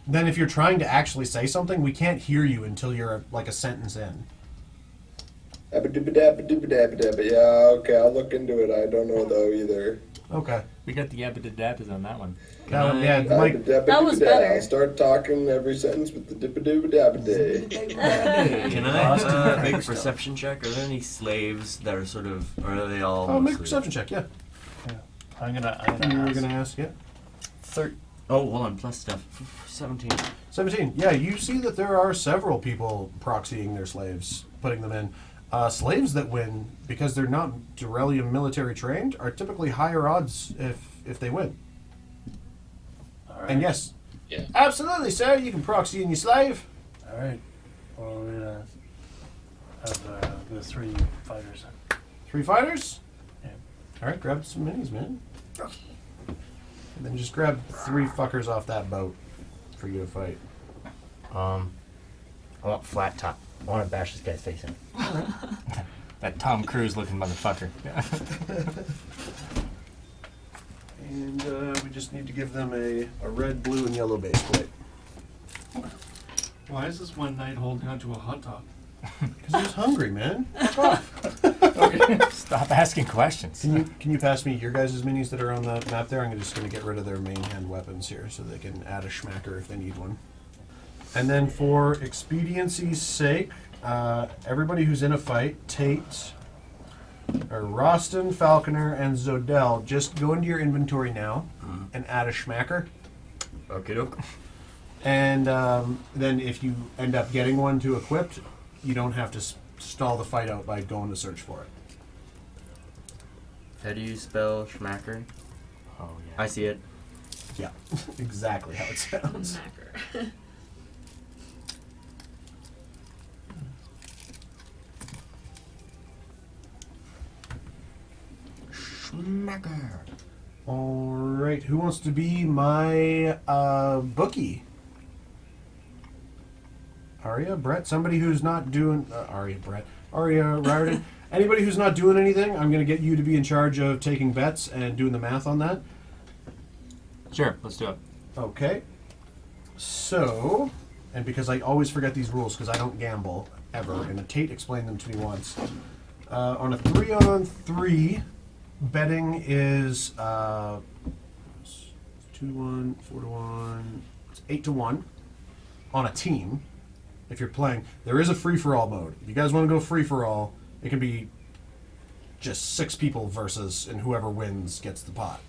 then if you're trying to actually say something, we can't hear you until you're like a sentence in. Yeah, okay, I'll look into it. I don't know though either. Okay. We got the abba-da-dabas on that one. Yeah, Mike. That was better. I'll start talking every sentence with the dip-a-doo-ba-dabba-day. Can I make a Stuff. perception check? Are there any slaves that are sort of, or are they all? Oh, make a mostly- perception check, yeah. I'm gonna You were ask. going to ask, yeah. Oh, hold on, plus stuff. 17. 17. Yeah, you see that there are several people proxying their slaves, putting them in. Slaves that win, because they're not Durelium military trained, are typically higher odds if they win. All right. And yes, Yeah. absolutely, sir, you can proxy in your slave. All right. Well, we're gonna have the 3 fighters. 3 fighters? Yeah. All right, grab some minis, man. And then just grab 3 fuckers off that boat for you to fight. I want flat top. I want to bash this guy's face in. That Tom Cruise looking motherfucker. And we just need to give them a red, blue, and yellow base plate. Why is this one knight holding onto a hot dog? Because he's hungry, man. Fuck off. Stop asking questions. Can you pass me your guys' minis that are on the map there? I'm just going to get rid of their main hand weapons here so they can add a schmacker if they need one. And then for expediency's sake, everybody who's in a fight, Tate, or Rostin, Falconer, and Zodell, just go into your inventory now and add a schmacker. Okay, doke. And then if you end up getting one to equipped, you don't have to stall the fight out by going to search for it. How do you spell schmacker? Oh, yeah. I see it. Yeah, exactly how it sounds. Smacker. Schmacker. All right, who wants to be my bookie? Arya, Brett, somebody who's not doing Arya, Riordan. Anybody who's not doing anything, I'm going to get you to be in charge of taking bets and doing the math on that. Sure, let's do it. Okay. So, and because I always forget these rules because I don't gamble ever, and Tate explained them to me once. On a 3-on-3, betting is 2-1, 4-1, it's 8-1 on a team. If you're playing, there is a free-for-all mode. If you guys want to go free-for-all, it can be just 6 people versus, and whoever wins gets the pot.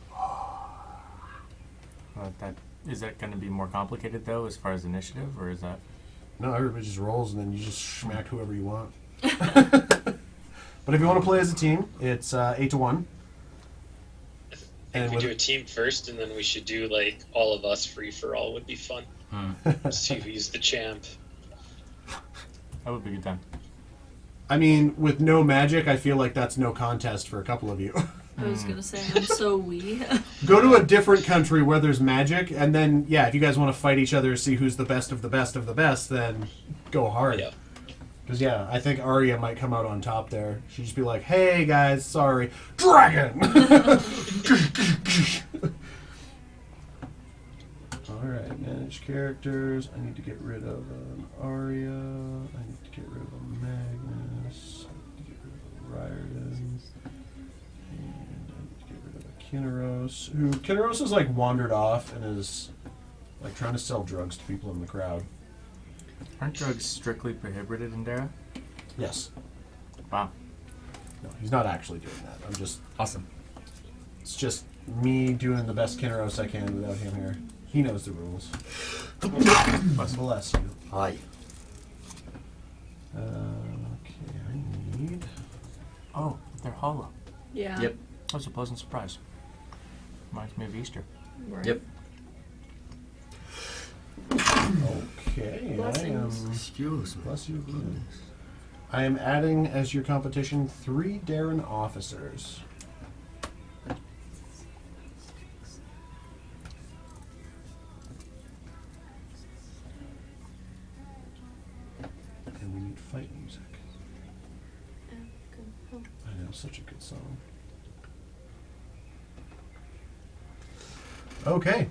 Is that going to be more complicated though, as far as initiative, or is that? No, everybody just rolls, and then you just smack whoever you want. But if you want to play as a team, it's 8-1. I And think we with- do a team first, and then we should do like all of us free for all would be fun. See who's the champ. That would be a good time. I mean, with no magic, I feel like that's no contest for a couple of you. I was gonna say I'm so wee. Go to a different country where there's magic, and then, yeah, if you guys want to fight each other to see who's the best of the best of the best, then go hard. Yeah. Because, yeah, I think Arya might come out on top there. She'd just be like, hey, guys, sorry. Dragon! Alright, manage characters. I need to get rid of an Arya. I need to get rid of a Magnus. I need to get rid of a Riordan. And I need to get rid of a Kinneros. Who, Kinneros has, like, wandered off and is, like, trying to sell drugs to people in the crowd. Aren't drugs strictly prohibited in Dara? Yes. Wow. No, he's not actually doing that. I'm just... Awesome. It's just me doing the best Kinneros I can without him here. He knows the rules. Bless you. Hi. Okay, I need... Oh, they're hollow. Yeah. Yep. That's a pleasant surprise. Reminds me of Easter. Right. Yep. Okay, Blessings. Excuse me. Bless you. I am adding as your competition 3 Darren officers. And we need fight music. I know, such a good song. Okay.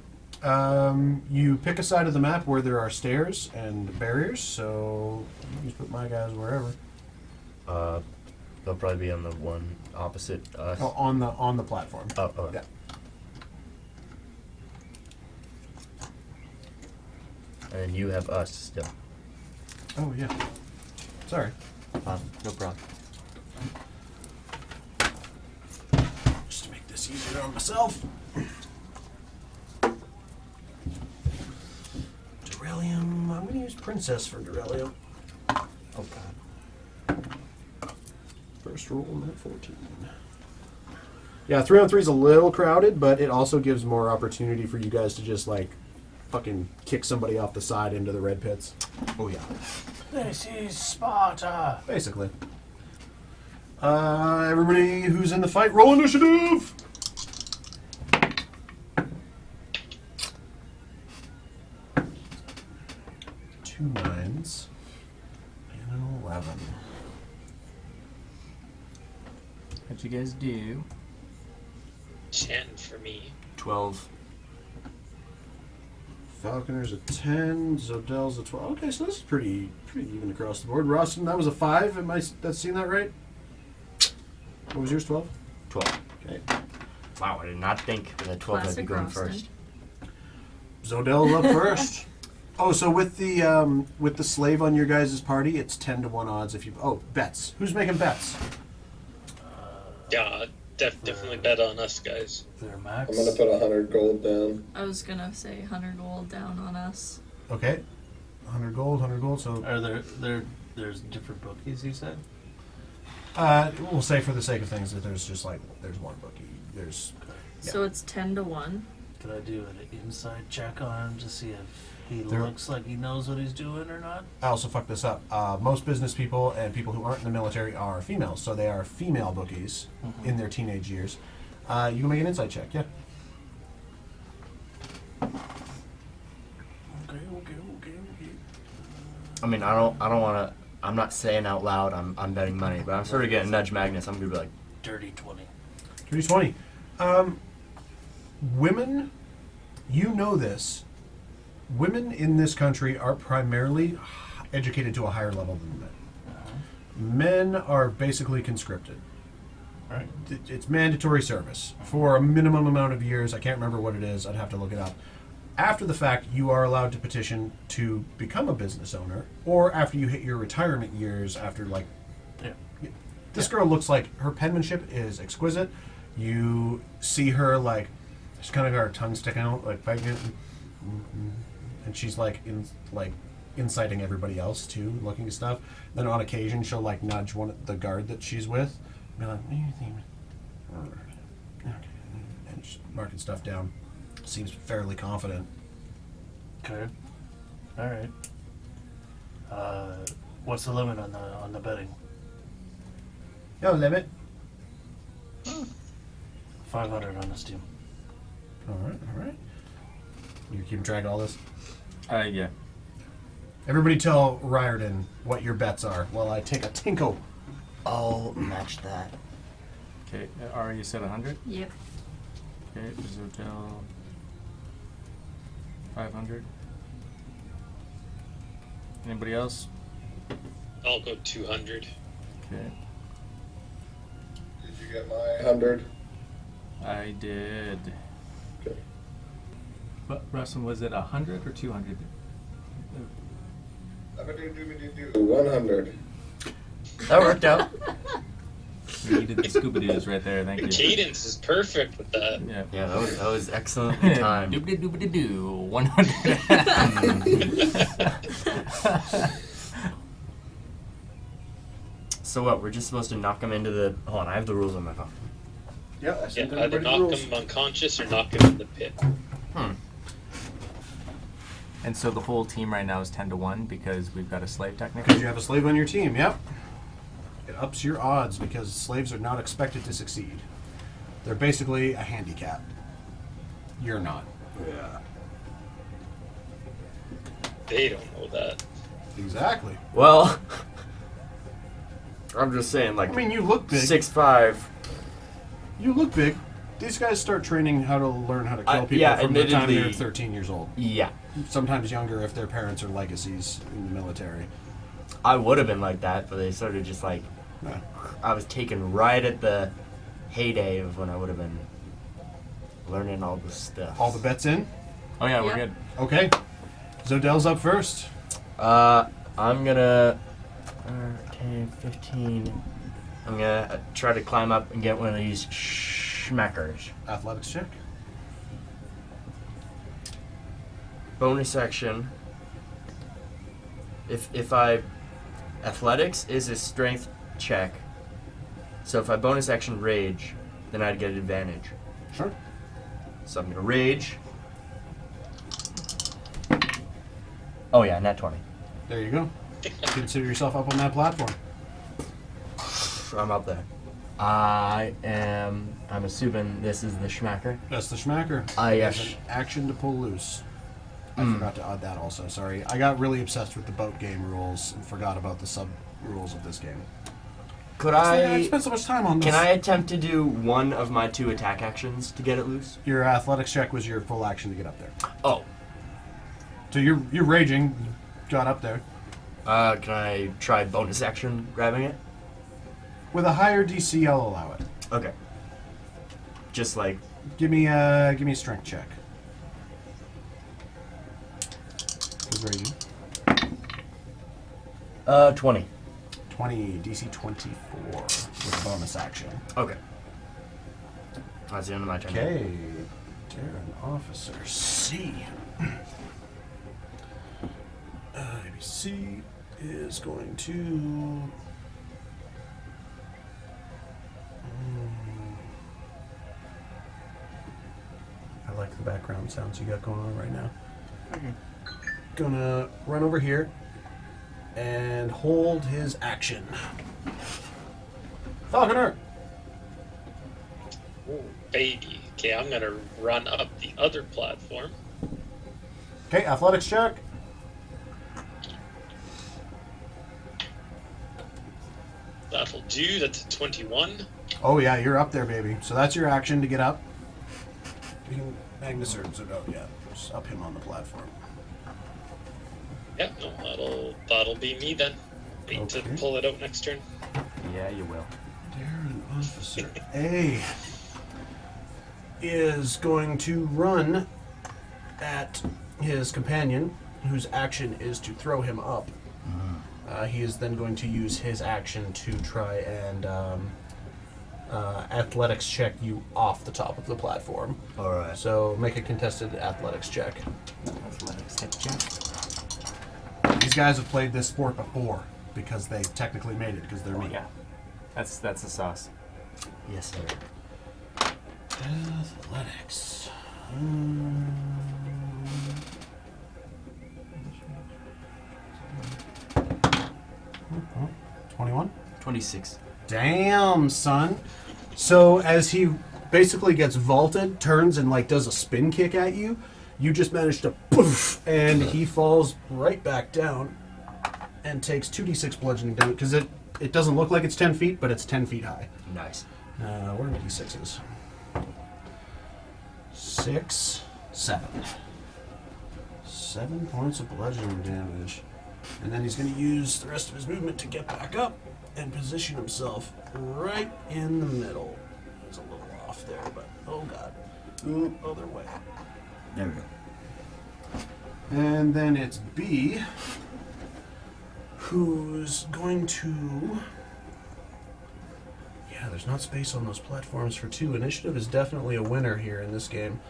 You pick a side of the map where there are stairs and barriers, so you can just put my guys wherever. They'll probably be on the one opposite us. Oh, on the platform. Oh. Yeah. And then you have us still. Oh yeah. Sorry. No problem. Just to make this easier on myself. Durellium. I'm gonna use Princess for Durellium. Oh god. First roll, net 14. Yeah, 3-on-3 is a little crowded, but it also gives more opportunity for you guys to just like fucking kick somebody off the side into the red pits. Oh yeah. This is Sparta. Basically. Everybody who's in the fight, roll initiative! 2 9s and an 11. How'd you guys do? Chanting for me. 12. Falconer's a 10, Zodell's a 12. Okay, so this is pretty even across the board. Roston, that was a 5. Am I seeing that right? What was yours, 12? 12. Okay. Wow, I did not think that 12 had to be Classic going Roston. first. Zodell's up first. Oh, so with the slave on your guys' party, it's 10-1 odds if you... Oh, bets. Who's making bets? Yeah, definitely bet on us, guys. Their max. I'm gonna put 100 gold down. I was gonna say 100 gold down on us. Okay. 100 gold, so... Are there's different bookies, you said? We'll say for the sake of things that there's just like, there's one bookie. There's... Yeah. So it's 10-1. Could I do an inside check on him to see if he There- looks like he knows what he's doing or not? I also fucked this up. Most business people and people who aren't in the military are females, so they are female bookies in their teenage years. You can make an insight check, yeah. Okay. I mean, I don't want to. I'm not saying out loud I'm betting money, but I'm sort of getting nudge Magnus. I'm gonna be like, Dirty 20. 320. Women, you know this, women in this country are primarily educated to a higher level than men. Men are basically conscripted. Right. It's mandatory service for a minimum amount of years. I can't remember what it is. I'd have to look it up. After the fact, you are allowed to petition to become a business owner, or after you hit your retirement years, after like... Yeah. This girl looks like her penmanship is exquisite. You see her like, she's kind of got her tongue sticking out, like biting it, and she's like inciting everybody else too, looking at stuff. Then on occasion, she'll like nudge the guard that she's with, and be like, "What do you think?" Okay, and she's marking stuff down. Seems fairly confident. Okay. All right. What's the limit on the betting? No limit. 500 on this team. All right. You keeping track of all this? Yeah. Everybody tell Riordan what your bets are while I take a tinkle. I'll match that. Okay, Ari, you said 100? Yep. Okay, Zotel 500. Anybody else? I'll go 200. Okay, Did you get my 100? I did. Okay. But Russell, was it 100 or 200? 100. That worked out. You needed the Scooby Doos right there. Thank you. Cadence is perfect with that. Yeah. Yeah, that was excellently timed. Doobity doobity doo. 100. So what? We're just supposed to knock him into the. Hold on, I have the rules on my phone. Yeah, I Yeah, sent either everybody the knock rules. him unconscious or knock him in the pit. And so the whole team right now is 10-1 because we've got a slave Because technically. you have a slave on your team, yep. It ups your odds because slaves are not expected to succeed. They're basically a handicap. You're not. Yeah. They don't know that. Exactly. Well, I'm just saying, like, I mean, you look big. 6'5". You look big. These guys start training how to learn how to kill people yeah, from the time they're admittedly- 13 years old. Yeah. Sometimes younger if their parents are legacies in the military. I would have been like that, but they sort of just like, Yeah. I was taken right at the heyday of when I would have been learning all this stuff. All the bets in? Oh yeah, we're Yep. good. Okay. Zodell's up first. I'm gonna 10, 15. I'm gonna try to climb up and get one of these schmackers. Athletics check. Bonus action. If I athletics is a strength check, so if I bonus action rage, then I'd get an advantage. Sure. So I'm gonna rage. Oh yeah, nat 20. There you go. Consider yourself up on that platform. I'm up there. I'm assuming this is the schmacker. That's the schmacker. Yes. There's an action to pull loose. I forgot to add that also, sorry. I got really obsessed with the boat game rules and forgot about the sub rules of this game. Could I I spent so much time on this. Can I attempt to do one of my 2 attack actions to get it loose? Your athletics check was your full action to get up there. Oh. So you're raging, you got up there. Can I try bonus action grabbing it? With a higher DC, I'll allow it. Okay. Just like Give me a strength check. Who's raging? 20. 20, DC 24 with a bonus action. Okay. That's the end of my turn. Okay, Darren Officer C. ABC is going to. I like the background sounds you got going on right now. Gonna run over here and hold his action. Falconer! Oh, baby. Okay, I'm gonna run up the other platform. Okay, athletics check. That'll do. That's a 21. Oh yeah, you're up there, baby. So that's your action to get up. You can Magnus or Zodo, yeah. Just up him on the platform. Yeah, no, that'll be me then. Wait to Okay. pull it out next turn. Yeah, you will. Darren Officer A is going to run at his companion, whose action is to throw him up. He is then going to use his action to try and athletics check you off the top of the platform. Alright. So make a contested athletics check. Athletics hit check. These guys have played this sport before because they technically made it because they're me. Yeah. That's the sauce. Yes, sir. Athletics. 21? 26. Damn, son. So as he basically gets vaulted, turns and like does a spin kick at you, you just manage to poof, and he falls right back down and takes 2d6 bludgeoning damage because it doesn't look like it's 10 feet, but it's 10 feet high. Nice. Where are my d6s? 6, 7. 7 points of bludgeoning damage. And then he's going to use the rest of his movement to get back up and position himself right in the middle. It's a little off there, but oh god. Ooh, other way. There we go. And then it's B, who's going to... Yeah, there's not space on those platforms for 2. Initiative is definitely a winner here in this game.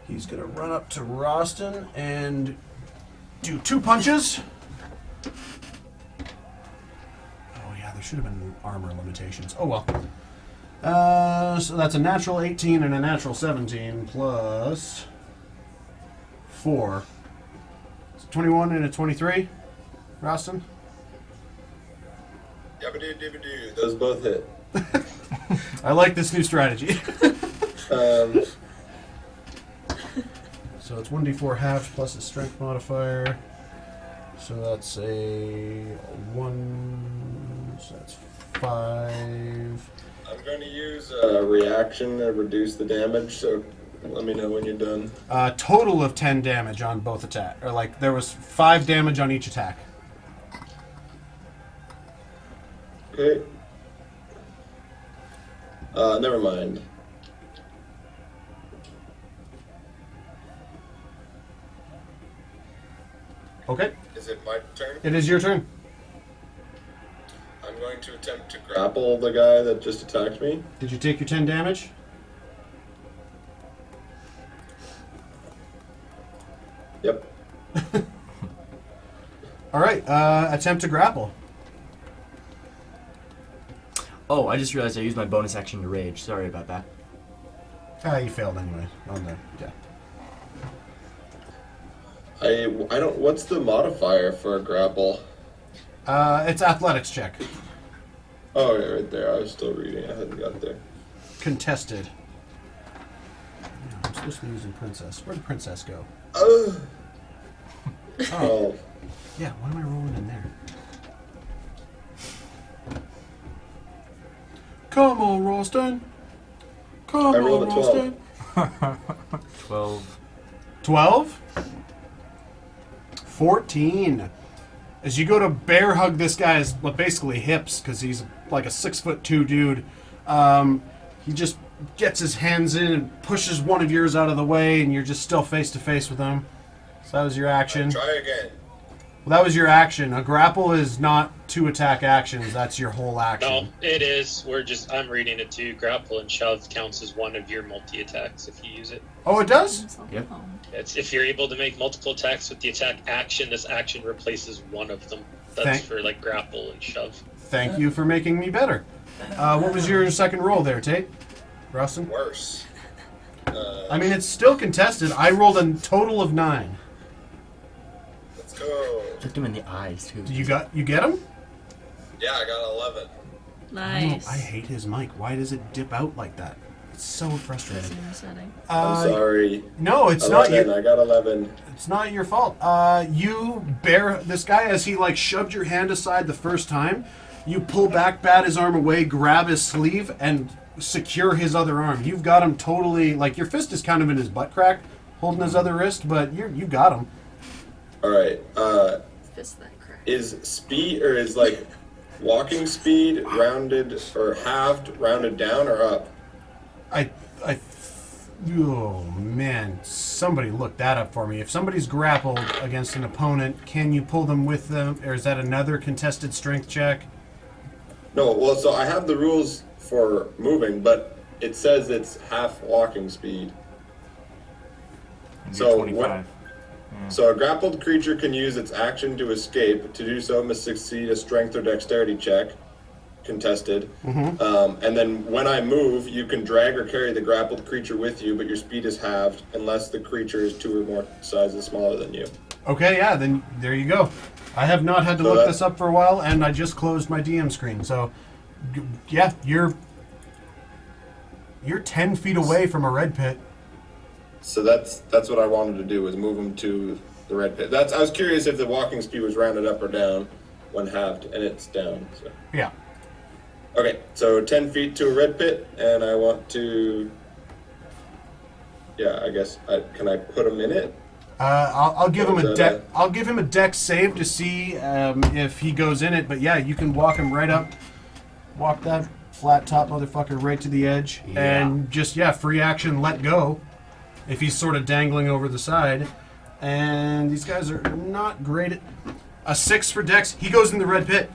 He's going to run up to Roston and do 2 punches. Oh yeah, there should have been armor limitations. Oh well. So that's a natural 18 and a natural 17 plus 4. It's 21 and a 23. Roston? Yabba-doo-dibba-doo. Those both hit. I like this new strategy. So it's 1d4 halved plus a strength modifier. So that's a 1. So that's 5. I'm going to use a reaction to reduce the damage, so let me know when you're done. Total of 10 damage on both attack. Or like there was 5 damage on each attack. Okay. Never mind. Okay, Is it my turn? it is your turn. I'm going to attempt to grapple the guy that just attacked me. Did you take your 10 damage? Yep. All right, attempt to grapple. Oh, I just realized I used my bonus action to rage. Sorry about that. You failed anyway. On the yeah. I don't. What's the modifier for a grapple? It's athletics check. Oh, yeah, right there. I was still reading. I hadn't got there. Contested. Yeah, I'm supposed to be using princess. Where'd the princess go? Oh. Yeah, what am I rolling in there? Come on, Roston. Come I rolled on, a 12. Roston. 12. 12? 14. As you go to bear hug this guy's basically hips, because he's like a 6'2" dude, he just gets his hands in and pushes one of yours out of the way, and you're just still face to face with him. So that was your action. Try again. Well, that was your action. A grapple is not 2 attack actions. That's your whole action. No, it is. I'm reading it too. Grapple and shove counts as one of your multi-attacks if you use it. Oh, it does? Yep. It's if you're able to make multiple attacks with the attack action, this action replaces one of them. That's for like grapple and shove. Thank you for making me better. What was your second roll there, Tate? Rustin? Worse. I mean, it's still contested. I rolled a total of 9. Let's go. Looked him in the eyes, too. You get him? Yeah, I got 11. Nice. I hate his mic. Why does it dip out like that? It's so frustrating. Upsetting. I'm sorry. No, it's not 11. you. I got 11. It's not your fault. You bear this guy as he like shoved your hand aside the first time. You pull back, bat his arm away, grab his sleeve, and secure his other arm. You've got him totally like your fist is kind of in his butt crack, holding his other wrist, but you got him. All right. fist that crack. is speed or is like walking speed rounded or halved, rounded down or up? Oh man, somebody look that up for me. If somebody's grappled against an opponent, can you pull them with them, or is that another contested strength check? No, well, so I have the rules for moving, but it says it's half walking speed. And So you're what- 25. So a grappled creature can use its action to escape. To do so, must succeed a strength or dexterity check, contested. And then when I move, you can drag or carry the grappled creature with you, but your speed is halved unless the creature is 2 or more sizes smaller than you. Okay, yeah, then there you go. I have not had to So look that- this up for a while, and I just closed my DM screen. So, yeah, you're 10 feet away from a red pit. So that's what I wanted to do, was move him to the red pit. I was curious if the walking speed was rounded up or down when halved, and it's down. So. Yeah. Okay, so 10 feet to a red pit, and I want to. Yeah, I guess can I put him in it? I'll give him a Is deck. that I'll give him a deck save to see if he goes in it. But yeah, you can walk him right up. Walk that flat top motherfucker right to the edge, and just free action, let go. If he's sort of dangling over the side, and these guys are not great at a 6 for dex. He goes in the red pit.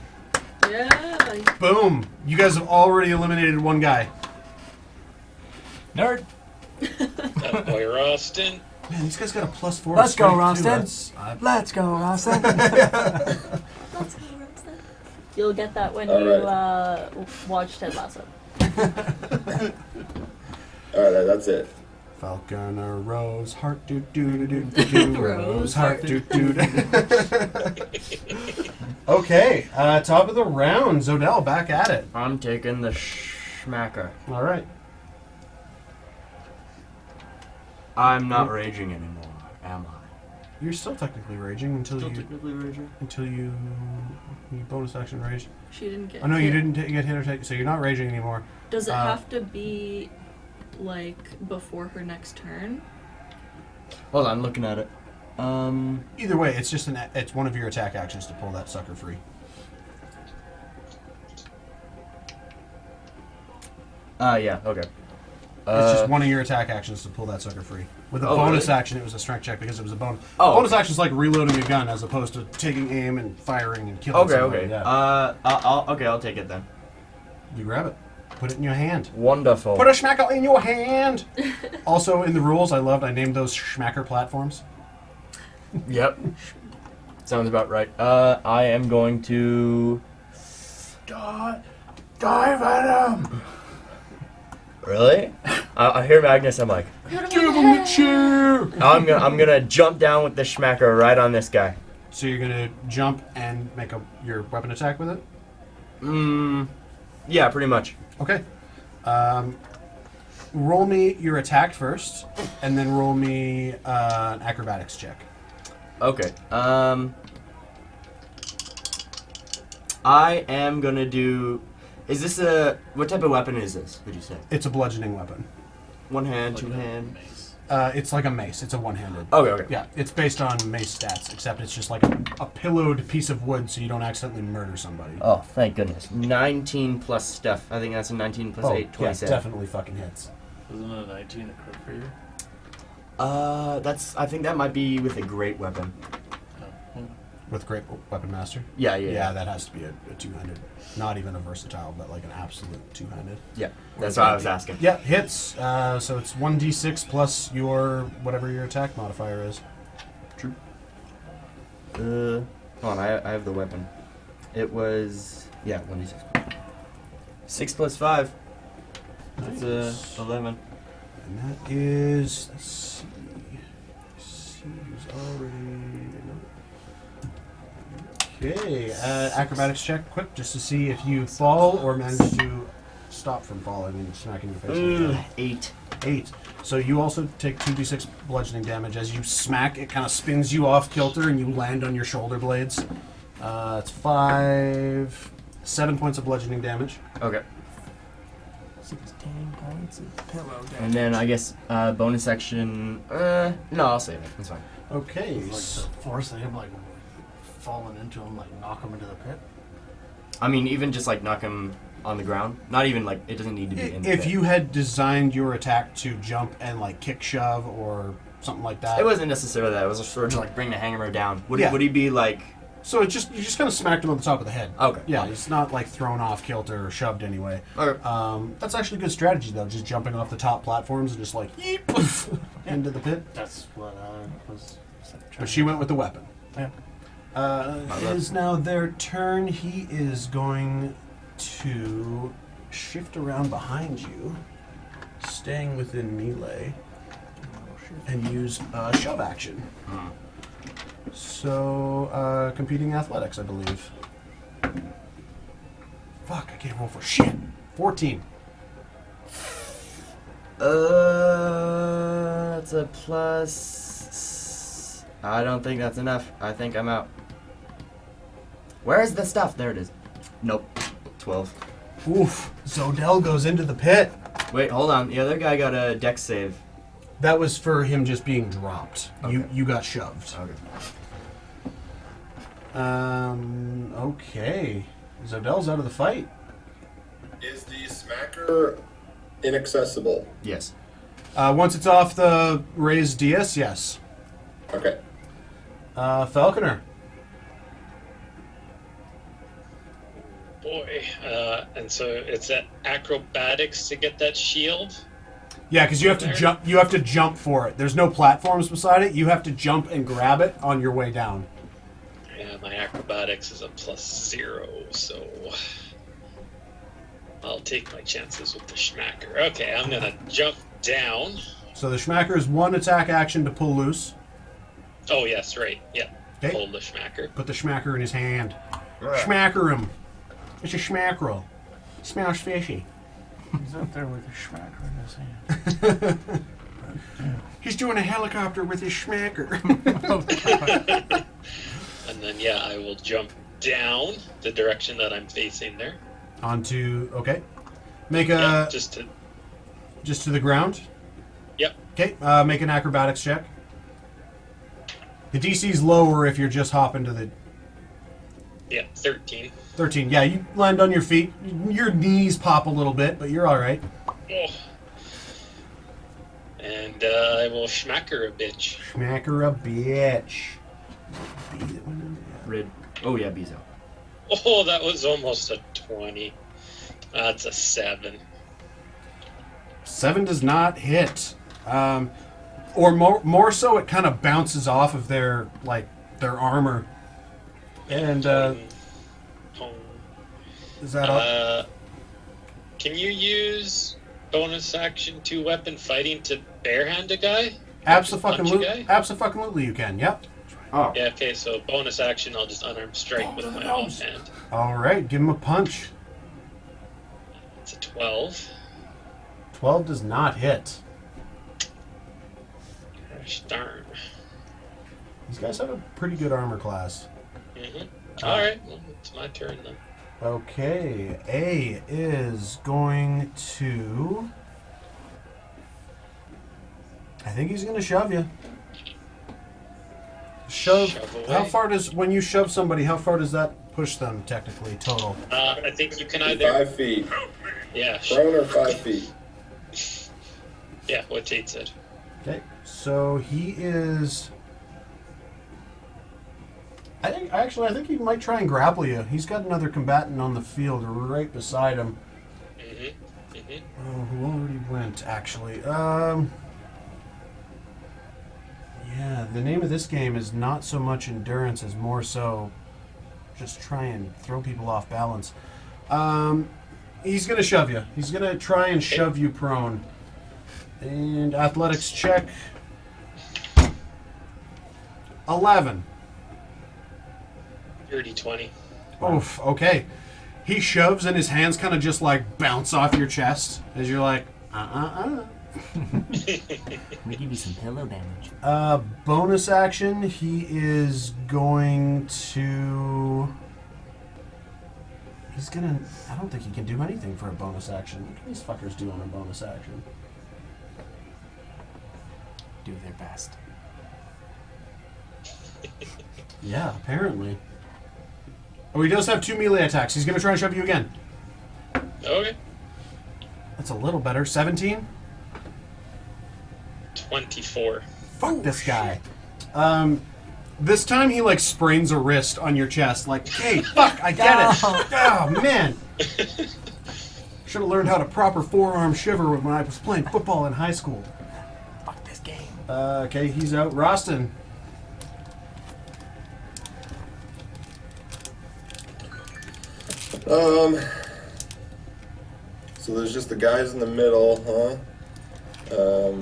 Yeah. Boom! You guys have already eliminated one guy. Nerd. That boy Roston. Man, these guys got a +4. Let's go, strength, too. Roston. Let's go, Roston. Let's go, Rosa. You'll get that when All you watch Ted Lasso. Alright, that's it. Falcon or Rose Heart do do do do do Rose Heart do do do. Okay, top of the round, Zodell back at it. I'm taking the schmacker. All right. I'm not raging anymore, am I? You're still technically raging until Still you technically raging? you bonus action rage. She didn't get. Oh no, you hit. didn't get hit or take, so you're not raging anymore. Does it have to be like before her next turn? Hold on, looking at it. Either way, it's just it's one of your attack actions to pull that sucker free. Yeah, okay. It's just one of your attack actions to pull that sucker free. With a bonus action, it was a strength check because it was a bonus. Bonus action is like reloading a gun as opposed to taking aim and firing and killing somebody. Okay. Yeah. I'll take it then. You grab it. Put it in your hand. Wonderful. Put a schmacker in your hand! Also, in the rules, I named those schmacker platforms. Yep. Sounds about right. I am going to dive at him. Really? I hear Magnus. I'm like, Give him the chair. I'm gonna jump down with the schmacker right on this guy. So you're gonna jump and make your weapon attack with it? Yeah, pretty much. Okay. Roll me your attack first, and then roll me an acrobatics check. Okay. I am gonna do. Is this what type of weapon is this? Would you say? It's a bludgeoning weapon. One hand, Like two a hand. mace. It's like a mace. It's a one-handed. Okay. Yeah, it's based on mace stats, except it's just like a pillowed piece of wood, so you don't accidentally murder somebody. Oh, thank goodness. 19 plus stuff. I think that's a 19 plus 8, 27. Yeah, definitely fucking hits. Wasn't it a 19 a crit for you? I think that might be with a great weapon. Oh. With Great Weapon Master? Yeah. Yeah, that has to be a two-handed. Not even a versatile, but like an absolute two-handed. Yeah, that's what I was asking. Yeah, hits. So it's 1d6 plus whatever your attack modifier is. True. Hold on, I have the weapon. It was 1d6. 6 plus 5. Nice. That's 11. And that is, let's see. Who's already. Okay, acrobatics check quick just to see if you fall or manage to stop from falling and smacking your face. with it. 8. 8. So you also take 2d6 bludgeoning damage. As you smack, it kind of spins you off kilter and you land on your shoulder blades. It's 7 points of bludgeoning damage. Okay. 16 points of pillow damage. And then I guess bonus action. No, I'll save it. That's fine. Okay. It's like the forcing him like falling into him, like knock him into the pit? I mean, even just like knock him on the ground. Not even like it doesn't need to be in the If pit. you had designed your attack to jump and like kick shove or something like that. It wasn't necessarily that. It was just sort of like bring the hammer down. Would Yeah. would he be like? So you just kind of smacked him on the top of the head. Okay. Yeah, he's not like thrown off kilter or shoved anyway. Okay. That's actually a good strategy though, just jumping off the top platforms and just like yeet, poof, into the pit. That's what I was But she went with the weapon. Yeah. It is now their turn. He is going to shift around behind you, staying within melee, and use a shove action. So, competing athletics, I believe. Fuck, I can't roll for shit. 14. That's a plus. I don't think that's enough. I think I'm out. Where's the stuff? There it is. Nope. 12. Oof. Zodell goes into the pit. Wait, hold on. The other guy got a dex save. That was for him just being dropped. Okay. You got shoved. Okay. Okay. Zodell's out of the fight. Is the smacker inaccessible? Yes. Once it's off the raised DS, yes. Okay. Falconer. Boy, and so it's at acrobatics to get that shield. Yeah, because you have to There. jump. You have to jump for it. There's no platforms beside it. You have to jump and grab it on your way down. Yeah, my acrobatics is a +0, so I'll take my chances with the schmacker. Okay, I'm gonna jump down. So the schmacker is one attack action to pull loose. Oh yes, right. Yeah, Okay. hold the schmacker. Put the schmacker in his hand. Schmacker him. It's a schmackerel. Smells fishy. He's out there with a schmacker in his hand. He's doing a helicopter with his schmacker. And then yeah, I will jump down the direction that I'm facing there. Onto okay. Make Yeah, a just to. just to the ground. Yep. Okay. Make an acrobatics check. The DC's lower if you're just hopping to the Yeah, 13. 13. Yeah, you land on your feet. Your knees pop a little bit, but you're all right. Oh. And I will schmacker a bitch. Schmacker a bitch. Rid. Oh yeah, Bezo. Oh, that was almost a 20. That's a 7. 7 does not hit. Or more so, it kind of bounces off of their armor. And Pong. is that all? Can you use bonus action 2 weapon fighting to barehand a guy? Absolutely, absolutely, you can. Yep. Oh. Yeah, okay, so bonus action, I'll just unarmed strike with my offhand. All right, give him a punch. It's a 12. 12 does not hit. Gosh darn. These guys have a pretty good armor class. Alright, well, it's my turn then. Okay, A is going to. I think he's going to shove you. Shove away. how far does when you shove somebody? How far does that push them technically total? I think you can either. 5 feet. Yeah, Prone or 5 feet? yeah, what Tate said. Okay, so he is. I think he might try and grapple you. He's got another combatant on the field right beside him. Oh, who already went actually? Yeah, the name of this game is not so much endurance as more so just try and throw people off balance. He's gonna shove you. He's gonna try and shove you prone. And athletics check. 11. Dirty 20. Oof, okay. He shoves and his hands kind of just like bounce off your chest as you're like, Let me give you some pillow damage. Bonus action, he is going to. I don't think he can do anything for a bonus action. What can these fuckers do on a bonus action? Do their best. Yeah, apparently. Oh, he does have 2 melee attacks. He's going to try and shove you again. Okay. That's a little better. 17? 24. Fuck this guy. This time he like sprains a wrist on your chest. Like, hey, fuck, I get it. Oh, man. Should have learned how to proper forearm shiver when I was playing football in high school. Fuck this game. Okay, he's out. Roston. So there's just the guys in the middle, huh?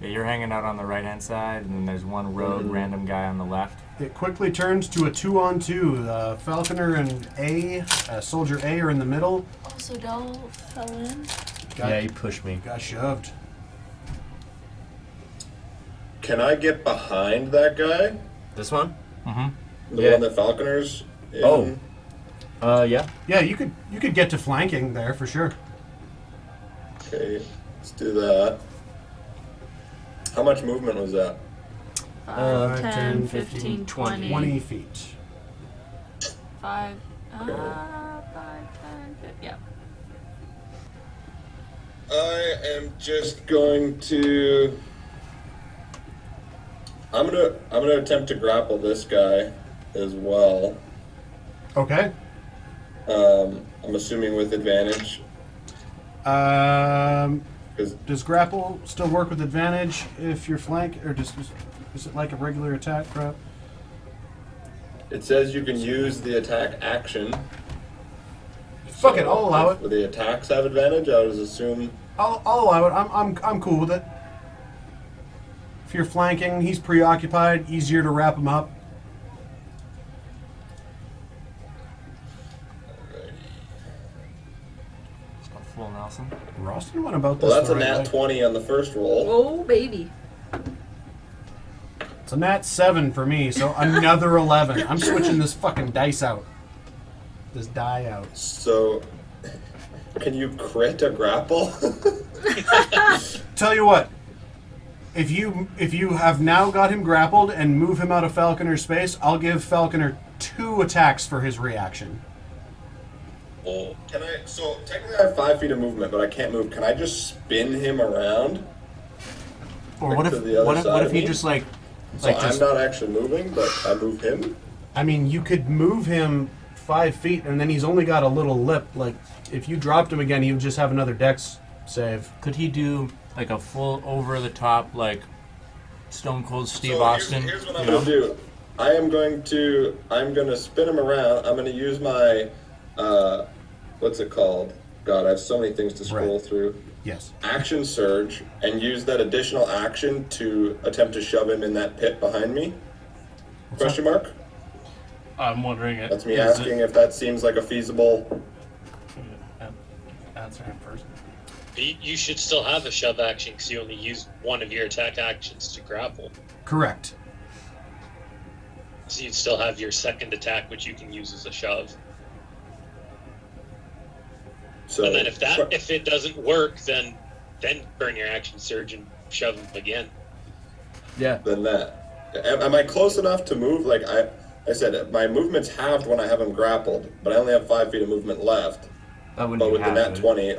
Yeah, you're hanging out on the right-hand side, and then there's one rogue random guy on the left. It quickly turns to a 2-on-2. Falconer and Soldier A are in the middle. Also, Dell fell in. Yeah, he pushed me. Got shoved. Can I get behind that guy? This one? Mm-hmm. The Yeah. one that Falconer's in? Oh. Yeah. Yeah, you could get to flanking there for sure. Okay, let's do that. How much movement was that? 5, 10, 10, 15, 15, 20. 20 feet. 5, 5, Okay. 10, 15, yeah. I am just going to. I'm gonna attempt to grapple this guy as well. Okay. I'm assuming with advantage. Does grapple still work with advantage if you're flank, or is it like a regular attack grab? It says you can use the attack action. Fuck it, I'll allow it. Would the attacks have advantage? I would assume. I'll allow it. I'm cool with it. If you're flanking, he's preoccupied. Easier to wrap him up. It's got full Nelson. Roston went about this. Well, that's the a right nat way. 20 on the first roll. Oh, baby. It's a nat 7 for me, so another 11. I'm switching this fucking dice out. This die out. So, can you crit a grapple? Tell you what. If you have now got him grappled and move him out of Falconer's space, I'll give Falconer 2 attacks for his reaction. Well, can I? So technically, I have 5 feet of movement, but I can't move. Can I just spin him around? Or Like to the other side what if of he me? just like So I'm not actually moving, but I move him. I mean, you could move him 5 feet, and then he's only got a little lip. Like, if you dropped him again, he would just have another dex save. could he do like a full over the top like Stone Cold Steve So Austin? Here's what I'm you gonna know? do. I'm gonna spin him around. I'm gonna use my what's it called? God, I have so many things to scroll Right. through. Yes. Action surge and use that additional action to attempt to shove him in that pit behind me. Question mark? I'm wondering. That's me is asking if that seems like a feasible. Answer him first. You should still have a shove action because you only use one of your attack actions to grapple. Correct. So you'd still have your second attack, which you can use as a shove. So And then if it doesn't work, then burn your action surge and shove him again. Yeah. then that. Am I close enough to move? Like I said, my movement's halved when I have him grappled, but I only have 5 feet of movement left. That wouldn't But be with the nat half, 20,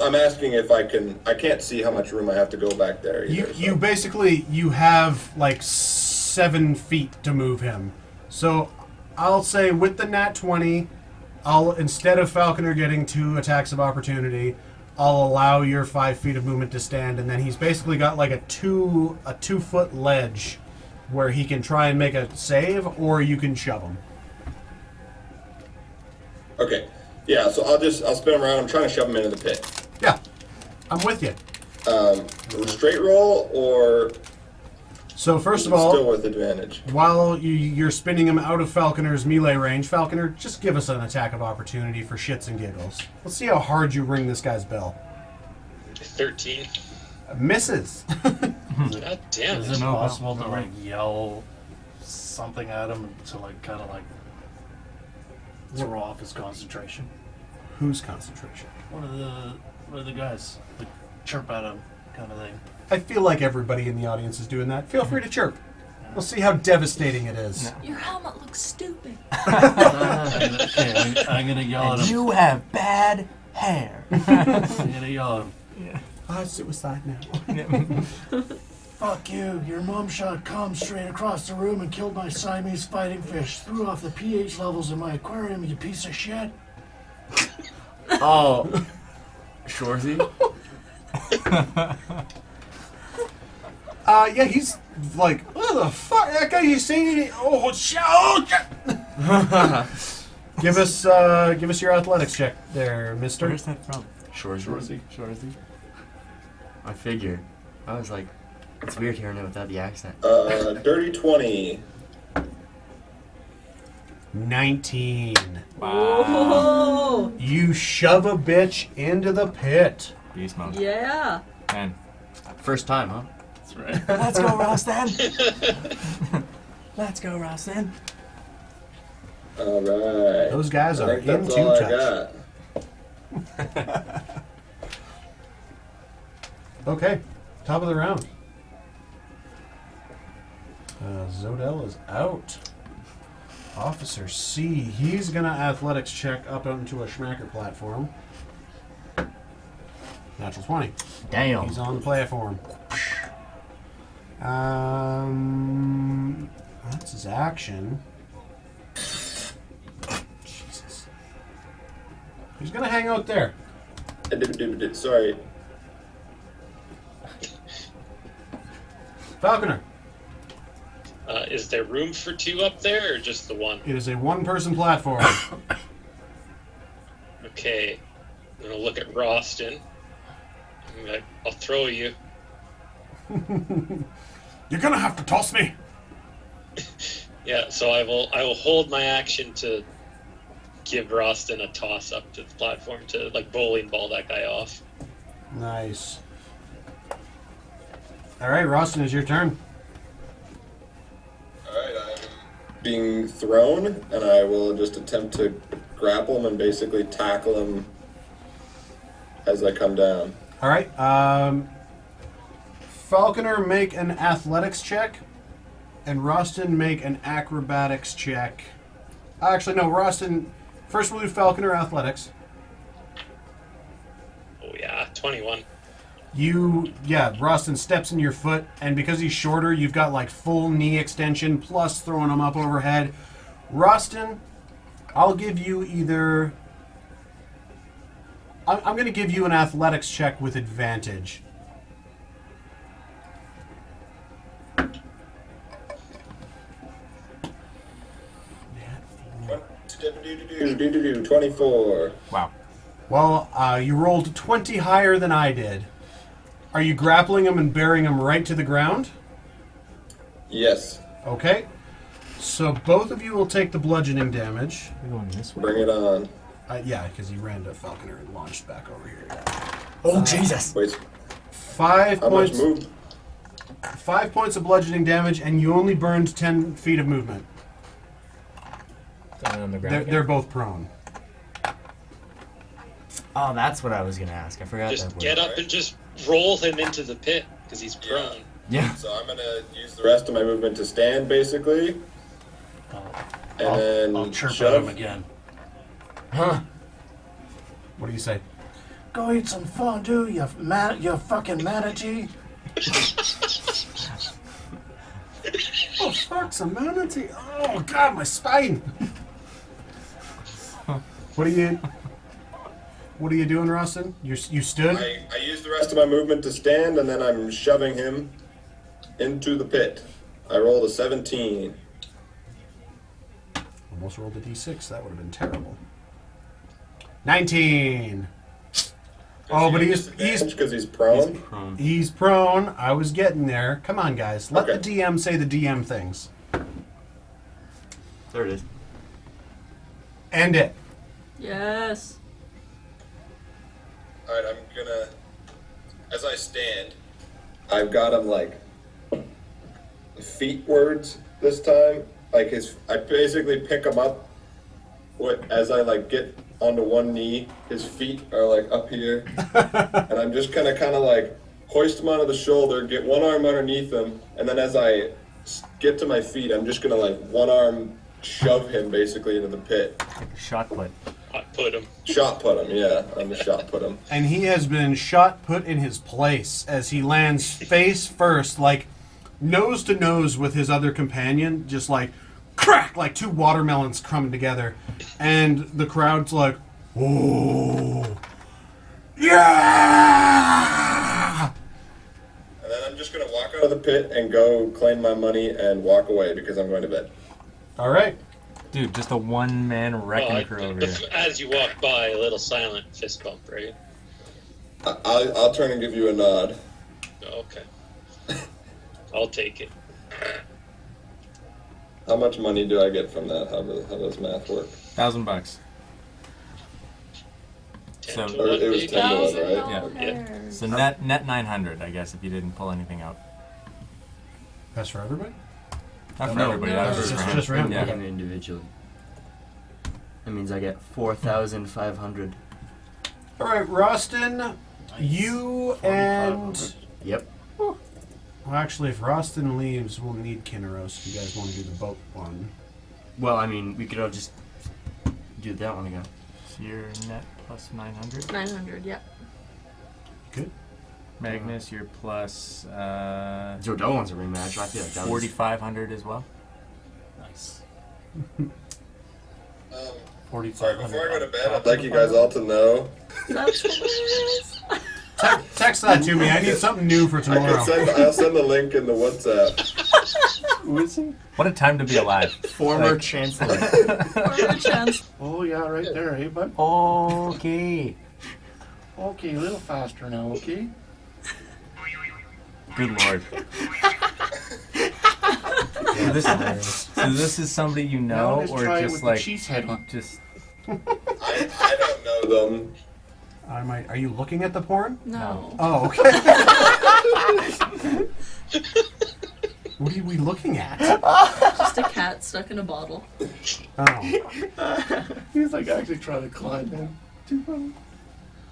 I'm asking if I can. I can't see how much room I have to go back there. Either, You basically you have like 7 feet to move him. So I'll say with the nat 20, I'll instead of Falconer getting 2 attacks of opportunity, I'll allow your 5 feet of movement to stand, and then he's basically got like a 2-foot ledge where he can try and make a save, or you can shove him. Okay. Yeah. So I'll spin him around. I'm trying to shove him into the pit. Yeah, I'm with you. Straight roll or So first of still all, with advantage. while you're spinning him out of Falconer's melee range, Falconer, just give us an attack of opportunity for shits and giggles. Let's see how hard you ring this guy's bell. 13. Misses. God damn Is it. it No, possible to no. like yell something at him to like kind of like throw off his concentration? Whose concentration? One of the guys like chirp at him kind of thing. I feel like everybody in the audience is doing that. Feel free to chirp. We'll see how devastating it is. No. Your helmet looks stupid. Okay, I'm gonna yell at him. You have bad hair. I'm gonna yell at him. Yeah. Suicide now. Fuck you. Your mom shot cum straight across the room and killed my Siamese fighting fish. Threw off the pH levels in my aquarium, you piece of shit. Oh, Shorzy? Yeah, he's like, what the fuck? That guy, you saying anything? Oh, shit! Oh, shit! Give us your athletics check there, mister. Where's that from? Shorzy? Shorzy. I figured. I was like, it's weird hearing it without the accent. Dirty 20. 19. Wow. Oh, You shove a bitch into the pit. Beast mode. yeah. 10. First time, huh? That's right. Let's go, Rostan. Let's go, Rostan. Alright. Those guys I are think that's into all I touch. got. Okay, top of the round. Zodel is out. Officer C, he's gonna athletics check up onto a Schmacker platform. Natural 20. Damn. He's on the platform. That's his action. Jesus. He's gonna hang out there. Sorry. Falconer. Is there room for two up there, or just the one? It is a one-person platform. Okay, I'm gonna look at Roston. I'm like, I'll throw you. You're gonna have to toss me. Yeah, so I will hold my action to give Roston a toss up to the platform to like bowling ball that guy off. Nice. All right, Roston, it's your turn. Alright, I'm being thrown, and I will just attempt to grapple him and basically tackle him as I come down. All right. Falconer, make an athletics check, and Roston, make an acrobatics check. Actually, no, Roston. First, we'll do Falconer athletics. Oh yeah, 21. Roston steps in your foot, and because he's shorter, you've got like full knee extension plus throwing him up overhead. Roston, I'll give you either. I'm going to give you an athletics check with advantage. Do 24. Wow. Well, you rolled 20 higher than I did. Are you grappling him and bearing him right to the ground? Yes. Okay. So both of you will take the bludgeoning damage. We're going this way. Bring it on. Yeah, because he ran to Falconer and launched back over here. Oh, Jesus. Wait, 5 how much points. move? 5 points of bludgeoning damage, and you only burned 10 feet of movement. On the ground. They're both prone. Oh, that's what I was going to ask. I forgot Just that. get up and just roll him into the pit because he's prone. Yeah. So I'm gonna use the rest of my movement to stand, basically, and then I'll chirp at shove. him again. Huh. What do you say? Go eat some fondue, you fucking manatee. Oh, fuck, some manatee. Oh, God, my spine. What are you doing, Roston? You stood? I use the rest of my movement to stand, and then I'm shoving him into the pit. I rolled a 17. Almost rolled a d6. That would have been terrible. 19. Oh, but he's because he's prone. he's prone. I was getting there. Come on, guys. Let Okay. the DM say the DM things. There it is. End it. Yes. All right, I'm gonna. As I stand, I've got him like feetwards this time. Like I basically pick him up. As I like get onto one knee, his feet are like up here, and I'm just kind of like hoist him onto the shoulder, get one arm underneath him, and then as I get to my feet, I'm just gonna like one arm shove him basically into the pit. Like a shot put. I put him. Shot put him, yeah. I'm a shot put him. And he has been shot put in his place as he lands face first, like nose to nose with his other companion, just like crack, like two watermelons coming together. And the crowd's like, whoa, yeah! And then I'm just gonna walk out of the pit and go claim my money and walk away because I'm going to bed. All right. Dude, just a one-man wrecking crew over here. As you walk by, a little silent fist bump, right? I'll turn and give you a nod. Okay. I'll take it. How much money do I get from that? How does math work? $1,000. 10 So- to Or 1, it was maybe? 10 to 1, right? $1,000. So net 900, I guess, if you didn't pull anything out. That's for everybody? Not for No, everybody. no, That's it's just for him. Yeah. Him individually. That means I get 4,500. All right, Rostin, you and... Yep. Well, actually, if Rostin leaves, we'll need Kinneros if you guys want to do the boat one. Well, I mean, we could all just do that one again. So you're net plus 900. 900, yep. Good. Magnus, you're plus Jordo wants a rematch. I feel like that was 4,500 as well. Nice. Sorry, before I go to bed, I'd like you guys all to know. That's hilarious. Text that to me. I need something new for tomorrow. I'll send the link in the WhatsApp. What a time to be alive. former chancellor. Former chance. Oh, yeah, right there, eh, bud? Okay. Okay, a little faster now, okay? Good lord. So this is somebody you Now know, let's or try it just with like the cheese head on. just I don't know them. Are you looking at the porn? No. Oh, okay. What are we looking at? Just a cat stuck in a bottle. Oh. He's like actually trying to climb in.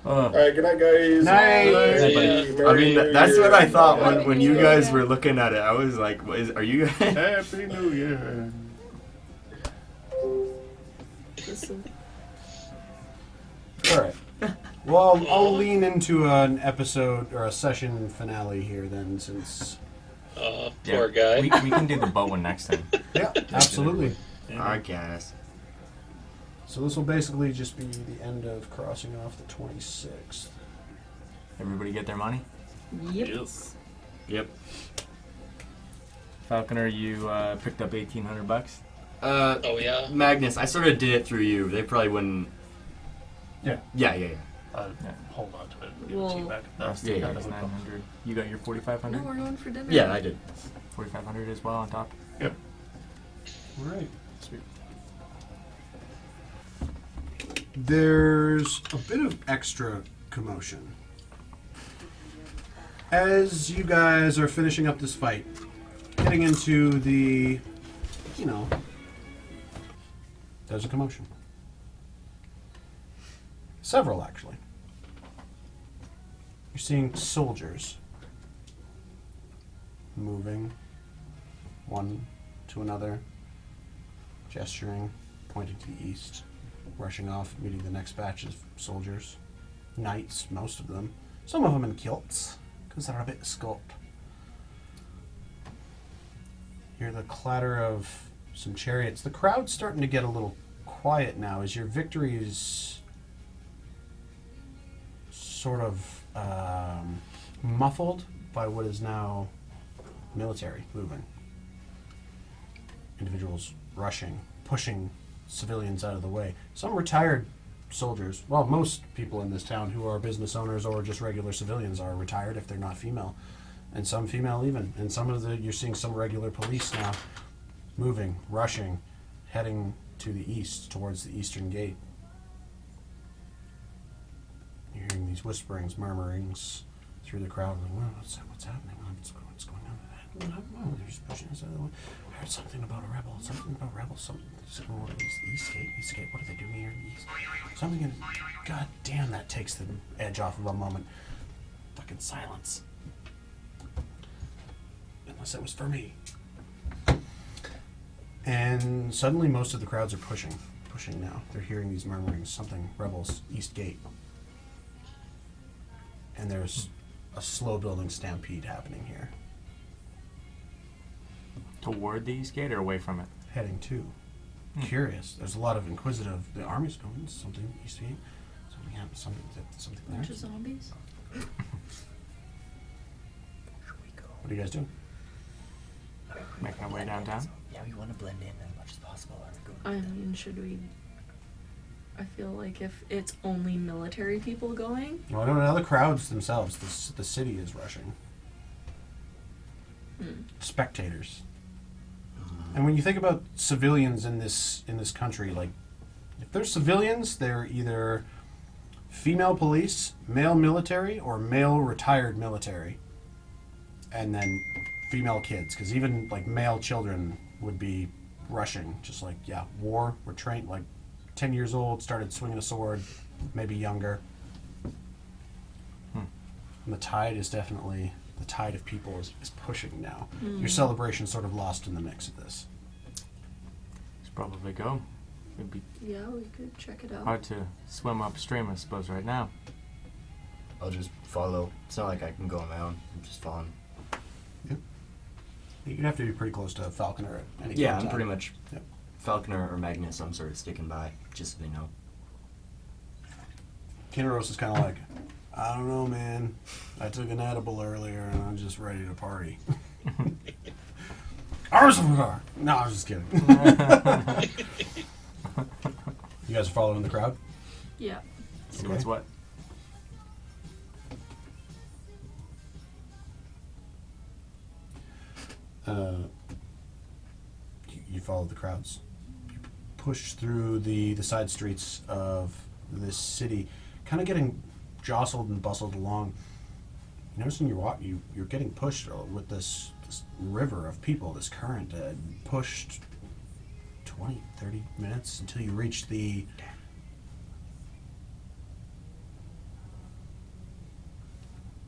Alright, good night, guys. Night. I mean, that's what I thought when you guys were looking at it. I was like, are you guys? Happy New Year. This is, All right. Well, I'll lean into an episode or a session finale here then, since... Poor guy. We can do the boat one next time. Yeah, absolutely. I guess. So this will basically just be the end of crossing off the 26th. Everybody get their money. yep. Yep. Falconer, you picked up $1,800. Oh, yeah? Magnus, I sort of did it through you. They probably wouldn't. Yeah. Yeah. Hold on to it. Give it to Well- you back. That's Yeah, That was 900. You got your 4,500. No, we're going for dinner. Yeah, I did. 4,500 as well on top. All right. Sweet. There's a bit of extra commotion. As you guys are finishing up this fight, getting into the, there's a commotion. Several, actually. You're seeing soldiers moving one to another, gesturing, pointing to the east, rushing off, meeting the next batch of soldiers. Knights, most of them. Some of them in kilts, because they're a bit sculpted. Hear the clatter of some chariots. The crowd's starting to get a little quiet now as your victory is sort of muffled by what is now military moving. Individuals rushing, pushing civilians out of the way. Some retired soldiers, well, most people in this town who are business owners or just regular civilians are retired if they're not female, and some female even. And some of you're seeing some regular police now moving, rushing, heading to the east towards the eastern gate. You're hearing these whisperings, murmurings through the crowd. Like, well, what's happening? What's going on? Oh, they're just pushing us out of the way. I heard something about a rebel. Something. Oh, East Gate. What are they doing here in the east? Something in... God damn, that takes the edge off of a moment. Fucking silence. Unless it was for me. And suddenly most of the crowds are pushing now. They're hearing these murmurings, something, rebels, East Gate. And there's a slow building stampede happening here. Toward the East Gate or away from it? Heading to. Curious. There's a lot of inquisitive. The army's going. Something East Gate. Something happened. Something there. Bunch of zombies. What are you guys doing? Making our way downtown? Yeah, we want to blend in as much as possible. I mean, should we? I feel like if it's only military people going, Well, no, now the crowds themselves. The city is rushing. Spectators. And when you think about civilians in this country, like if they're civilians, they're either female police, male military, or male retired military, and then female kids, because even like male children would be rushing, just like war. We're trained like 10 years old, started swinging a sword, maybe younger. And the tide is definitely. The tide of people is pushing now. Your celebration's sort of lost in the mix of this. Should probably go. It'd be yeah, we could check it out. hard to swim upstream, I suppose, right now. I'll just follow. It's not like I can go on my own. I'm just following. You'd have to be pretty close to Falconer at any Yeah, given I'm time. pretty much Yep. Falconer or Magnus. I'm sort of sticking by, just so they know. Kinneros is kind of like, I don't know, man. I took an edible earlier and I'm just ready to party. Arsenal! No, I was just kidding. You guys are following the crowd? Yeah. See what's what. You follow the crowds. You push through the side streets of this city, kind of getting jostled and bustled along. You notice when you walk, you're getting pushed with this river of people, this current, pushed 20, 30 minutes until you reach the...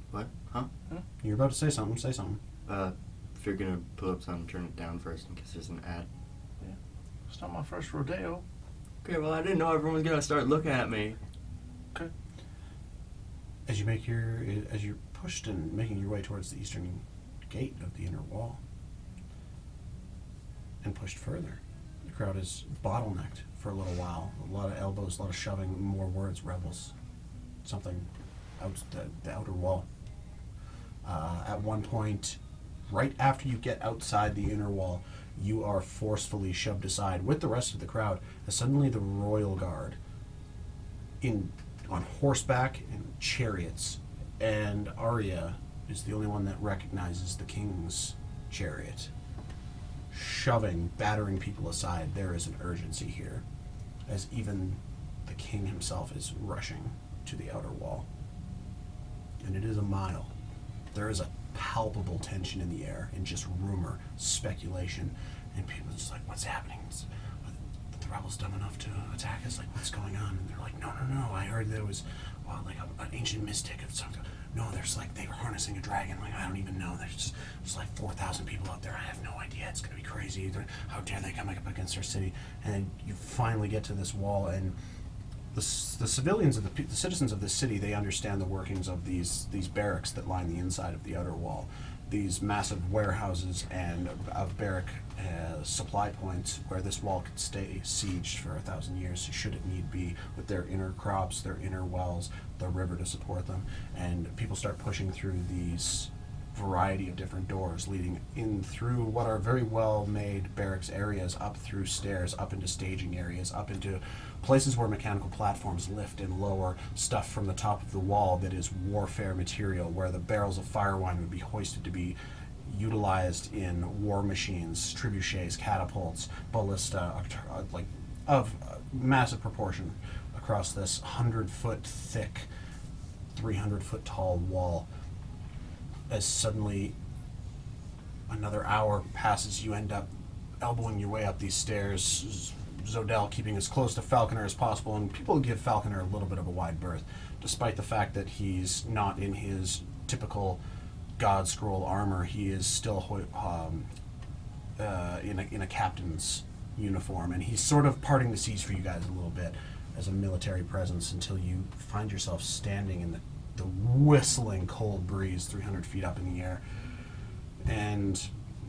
What? Huh? You're about to say something, say something. If you're gonna pull up something, turn it down first in case there's an ad. It's not my first rodeo. Okay, well, I didn't know everyone was gonna start looking at me. Okay. As you're pushed and making your way towards the eastern gate of the inner wall, and pushed further, the crowd is bottlenecked for a little while. A lot of elbows, a lot of shoving, more words, rebels. Something out the outer wall. At one point, right after you get outside the inner wall, you are forcefully shoved aside with the rest of the crowd, as suddenly the royal guard on horseback and chariots, and Arya is the only one that recognizes the king's chariot. Shoving, battering people aside, there is an urgency here, as even the king himself is rushing to the outer wall. And it is a mile. There is a palpable tension in the air, and just rumor, speculation, and people are just like, what's happening? The rebels dumb enough to attack us? Like, what's going on? And they're like, no, I heard there was like an ancient mystic of something. No, there's like, they were harnessing a dragon. Like, I don't even know. There's like 4,000 people out there. I have no idea. It's gonna be crazy. How dare they come up against our city? And you finally get to this wall, and the civilians of the citizens of this city, they understand the workings of these barracks that line the inside of the outer wall. These massive warehouses and barrack supply points where this wall could stay sieged for 1,000 years, should it need be, with their inner crops, their inner wells, the river to support them. And people start pushing through these variety of different doors leading in through what are very well made barracks areas, up through stairs, up into staging areas, up into places where mechanical platforms lift and lower stuff from the top of the wall that is warfare material, where the barrels of fire wine would be hoisted to be utilized in war machines, trebuchets, catapults, ballista, like of massive proportion across this 100-foot thick, 300-foot tall wall. As suddenly another hour passes, you end up elbowing your way up these stairs, Zodell keeping as close to Falconer as possible, and people give Falconer a little bit of a wide berth, despite the fact that he's not in his typical God Scroll armor. He is still in a captain's uniform, and he's sort of parting the seas for you guys a little bit as a military presence until you find yourself standing in the whistling cold breeze 300 feet up in the air. And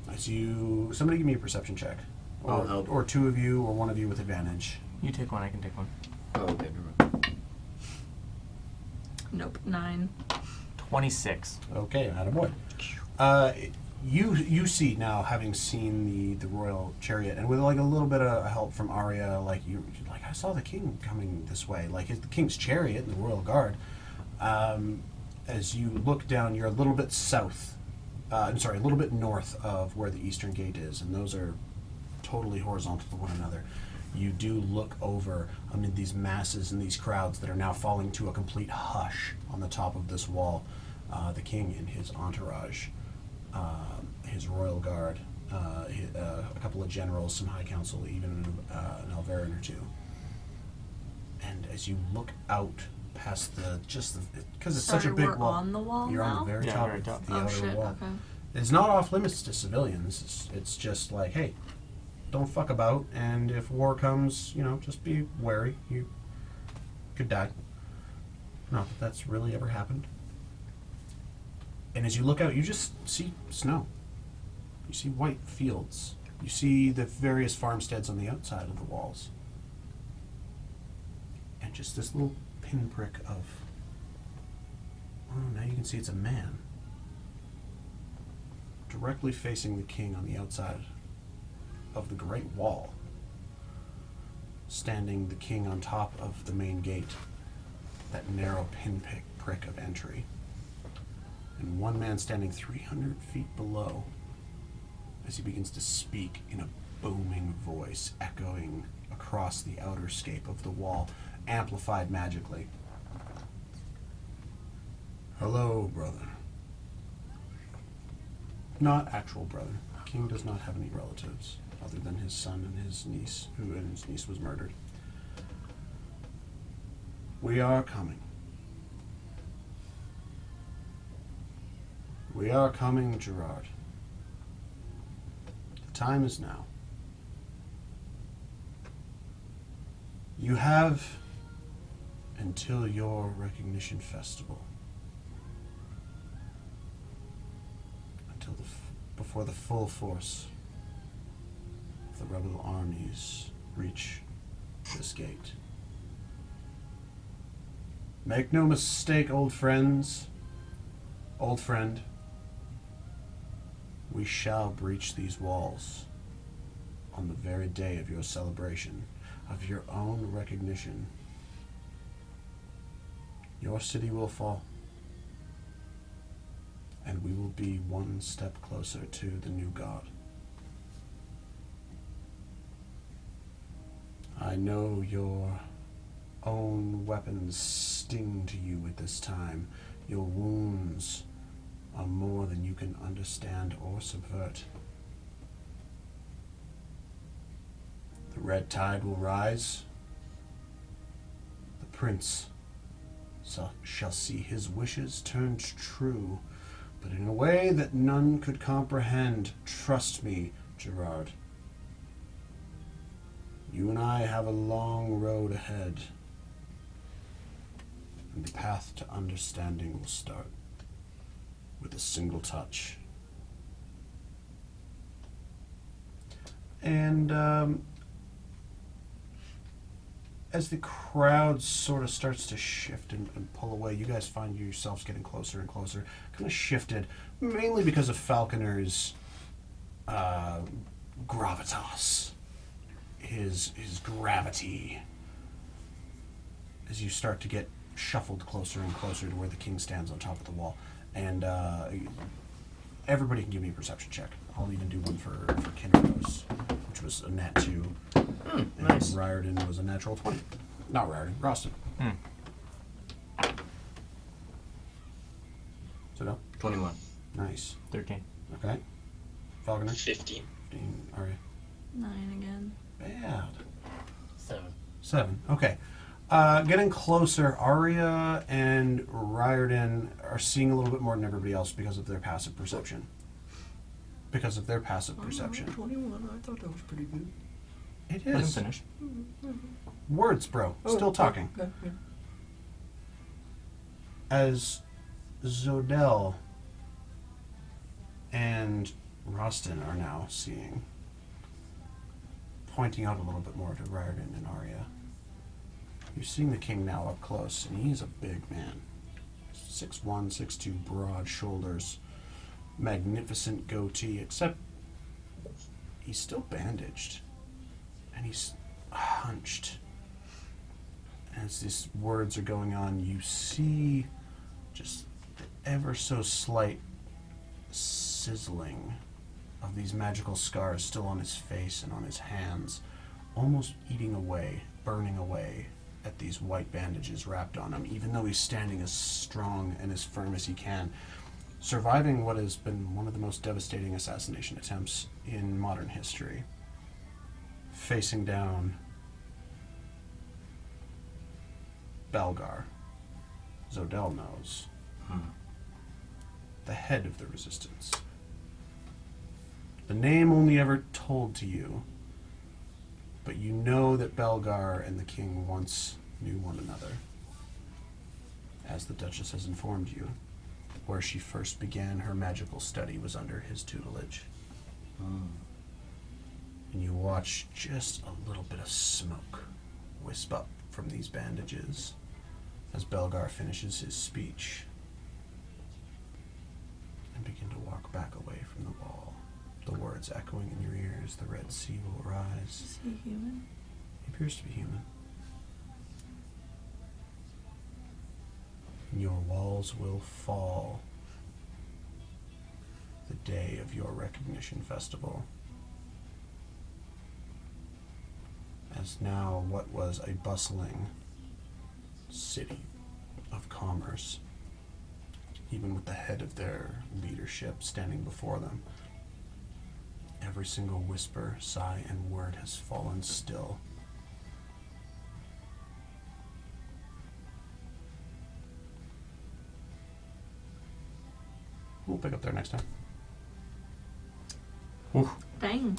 as you... Somebody give me a perception check. I'll help. Or two of you, or one of you with advantage. You take one, I can take one. Oh, okay. Nope, 9. 26. Okay, attaboy. You see now, having seen the royal chariot, and with like a little bit of help from Arya, like you're like, I saw the king coming this way, like it's the king's chariot and the royal guard. As you look down, you're a little bit south. I'm sorry, a little bit north of where the eastern gate is, and those are totally horizontal to one another. You do look over amid these masses and these crowds that are now falling to a complete hush on the top of this wall. The king and his entourage, his royal guard, a couple of generals, some high council, even an Alvarin or two. And as you look out past because it's such a big we're wall. on the wall You're now? on the very Yeah, top very of top. the Oh outer shit, wall. okay. It's not off limits to civilians. It's just like, hey, don't fuck about, and if war comes, just be wary. You could die. Not that that's really ever happened. And as you look out, you just see snow. You see white fields. You see the various farmsteads on the outside of the walls. And just this little pinprick of... Oh, now you can see it's a man. Directly facing the king on the outside of the Great Wall. Standing the king on top of the main gate. That narrow pinprick of entry. And one man standing 300 feet below as he begins to speak in a booming voice echoing across the outer scape of the wall, amplified magically. Hello, brother. Not actual brother. The king does not have any relatives other than his son and his niece, and his niece was murdered. We are coming. We are coming, Gerard. The time is now. You have until your recognition festival. Until before the full force of the rebel armies reach this gate. Make no mistake, old friends, old friend, we shall breach these walls on the very day of your celebration, of your own recognition. Your city will fall, and we will be one step closer to the new God. I know your own weapons sting to you at this time. Your wounds are more than you can understand or subvert. The red tide will rise. The prince shall see his wishes turned true, but in a way that none could comprehend. Trust me, Gerard. You and I have a long road ahead, and the path to understanding will start with a single touch. And as the crowd sort of starts to shift and pull away, you guys find yourselves getting closer and closer. Kind of shifted, mainly because of Falconer's gravitas, his gravity. As you start to get shuffled closer and closer to where the king stands on top of the wall. And everybody can give me a perception check. I'll even do one for Kinro's, which was a nat 2. And nice. Riordan was a natural 20. Not Riordan, Roston. So no? 21. Nice. 13. Okay. Falconer? 15. 15. Arya? 9 again. Bad. 7. 7. Okay. Getting closer, Arya and Riordan are seeing a little bit more than everybody else because of their passive perception. because of their passive perception. 21. I thought that was pretty good. It Let him is. finish. Words, bro. Still talking. Okay, yeah. As Zodel and Rostin are now seeing, pointing out a little bit more to Riordan and Arya, you're seeing the king now up close, and he's a big man. 6'1", 6'2", broad shoulders, magnificent goatee, except he's still bandaged, and he's hunched. As these words are going on, you see just the ever so slight sizzling of these magical scars still on his face and on his hands, almost eating away, burning away at these white bandages wrapped on him, even though he's standing as strong and as firm as he can, surviving what has been one of the most devastating assassination attempts in modern history. Facing down Belgar, Zodel knows, the head of the resistance. The name only ever told to you, but you know that Belgar and the king once knew one another. As the Duchess has informed you, where she first began her magical study was under his tutelage. And you watch just a little bit of smoke wisp up from these bandages as Belgar finishes his speech and begin to walk back away from the wall. The words echoing in your ears, the Red Sea will rise. Is he human? He appears to be human. And your walls will fall the day of your recognition festival. As now what was a bustling city of commerce, even with the head of their leadership standing before them, every single whisper, sigh, and word has fallen still. We'll pick up there next time. Oof. Dang.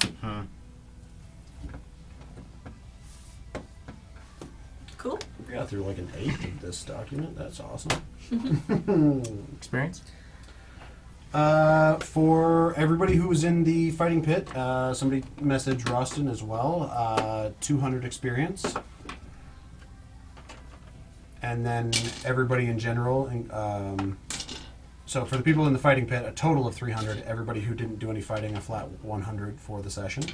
Cool. We got through like an 8 of this document. That's awesome. Experience? For everybody who was in the fighting pit, somebody messaged Rostin as well. 200 experience. And then everybody in general. So for the people in the fighting pit, a total of 300. Everybody who didn't do any fighting, a flat 100 for the session.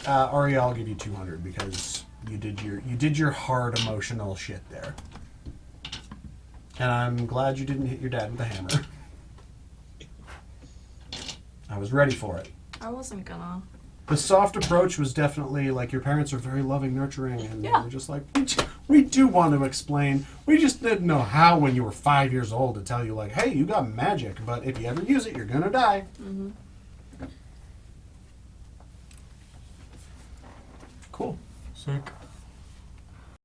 Arya, I'll give you 200 because you did your hard emotional shit there. And I'm glad you didn't hit your dad with a hammer. I was ready for it. I wasn't gonna. The soft approach was definitely like your parents are very loving, nurturing, and Yeah. they're just like, we do want to explain. We just didn't know how when you were 5 years old to tell you like, hey, you got magic, but if you ever use it, you're gonna die. Mm-hmm. Cool. Sick.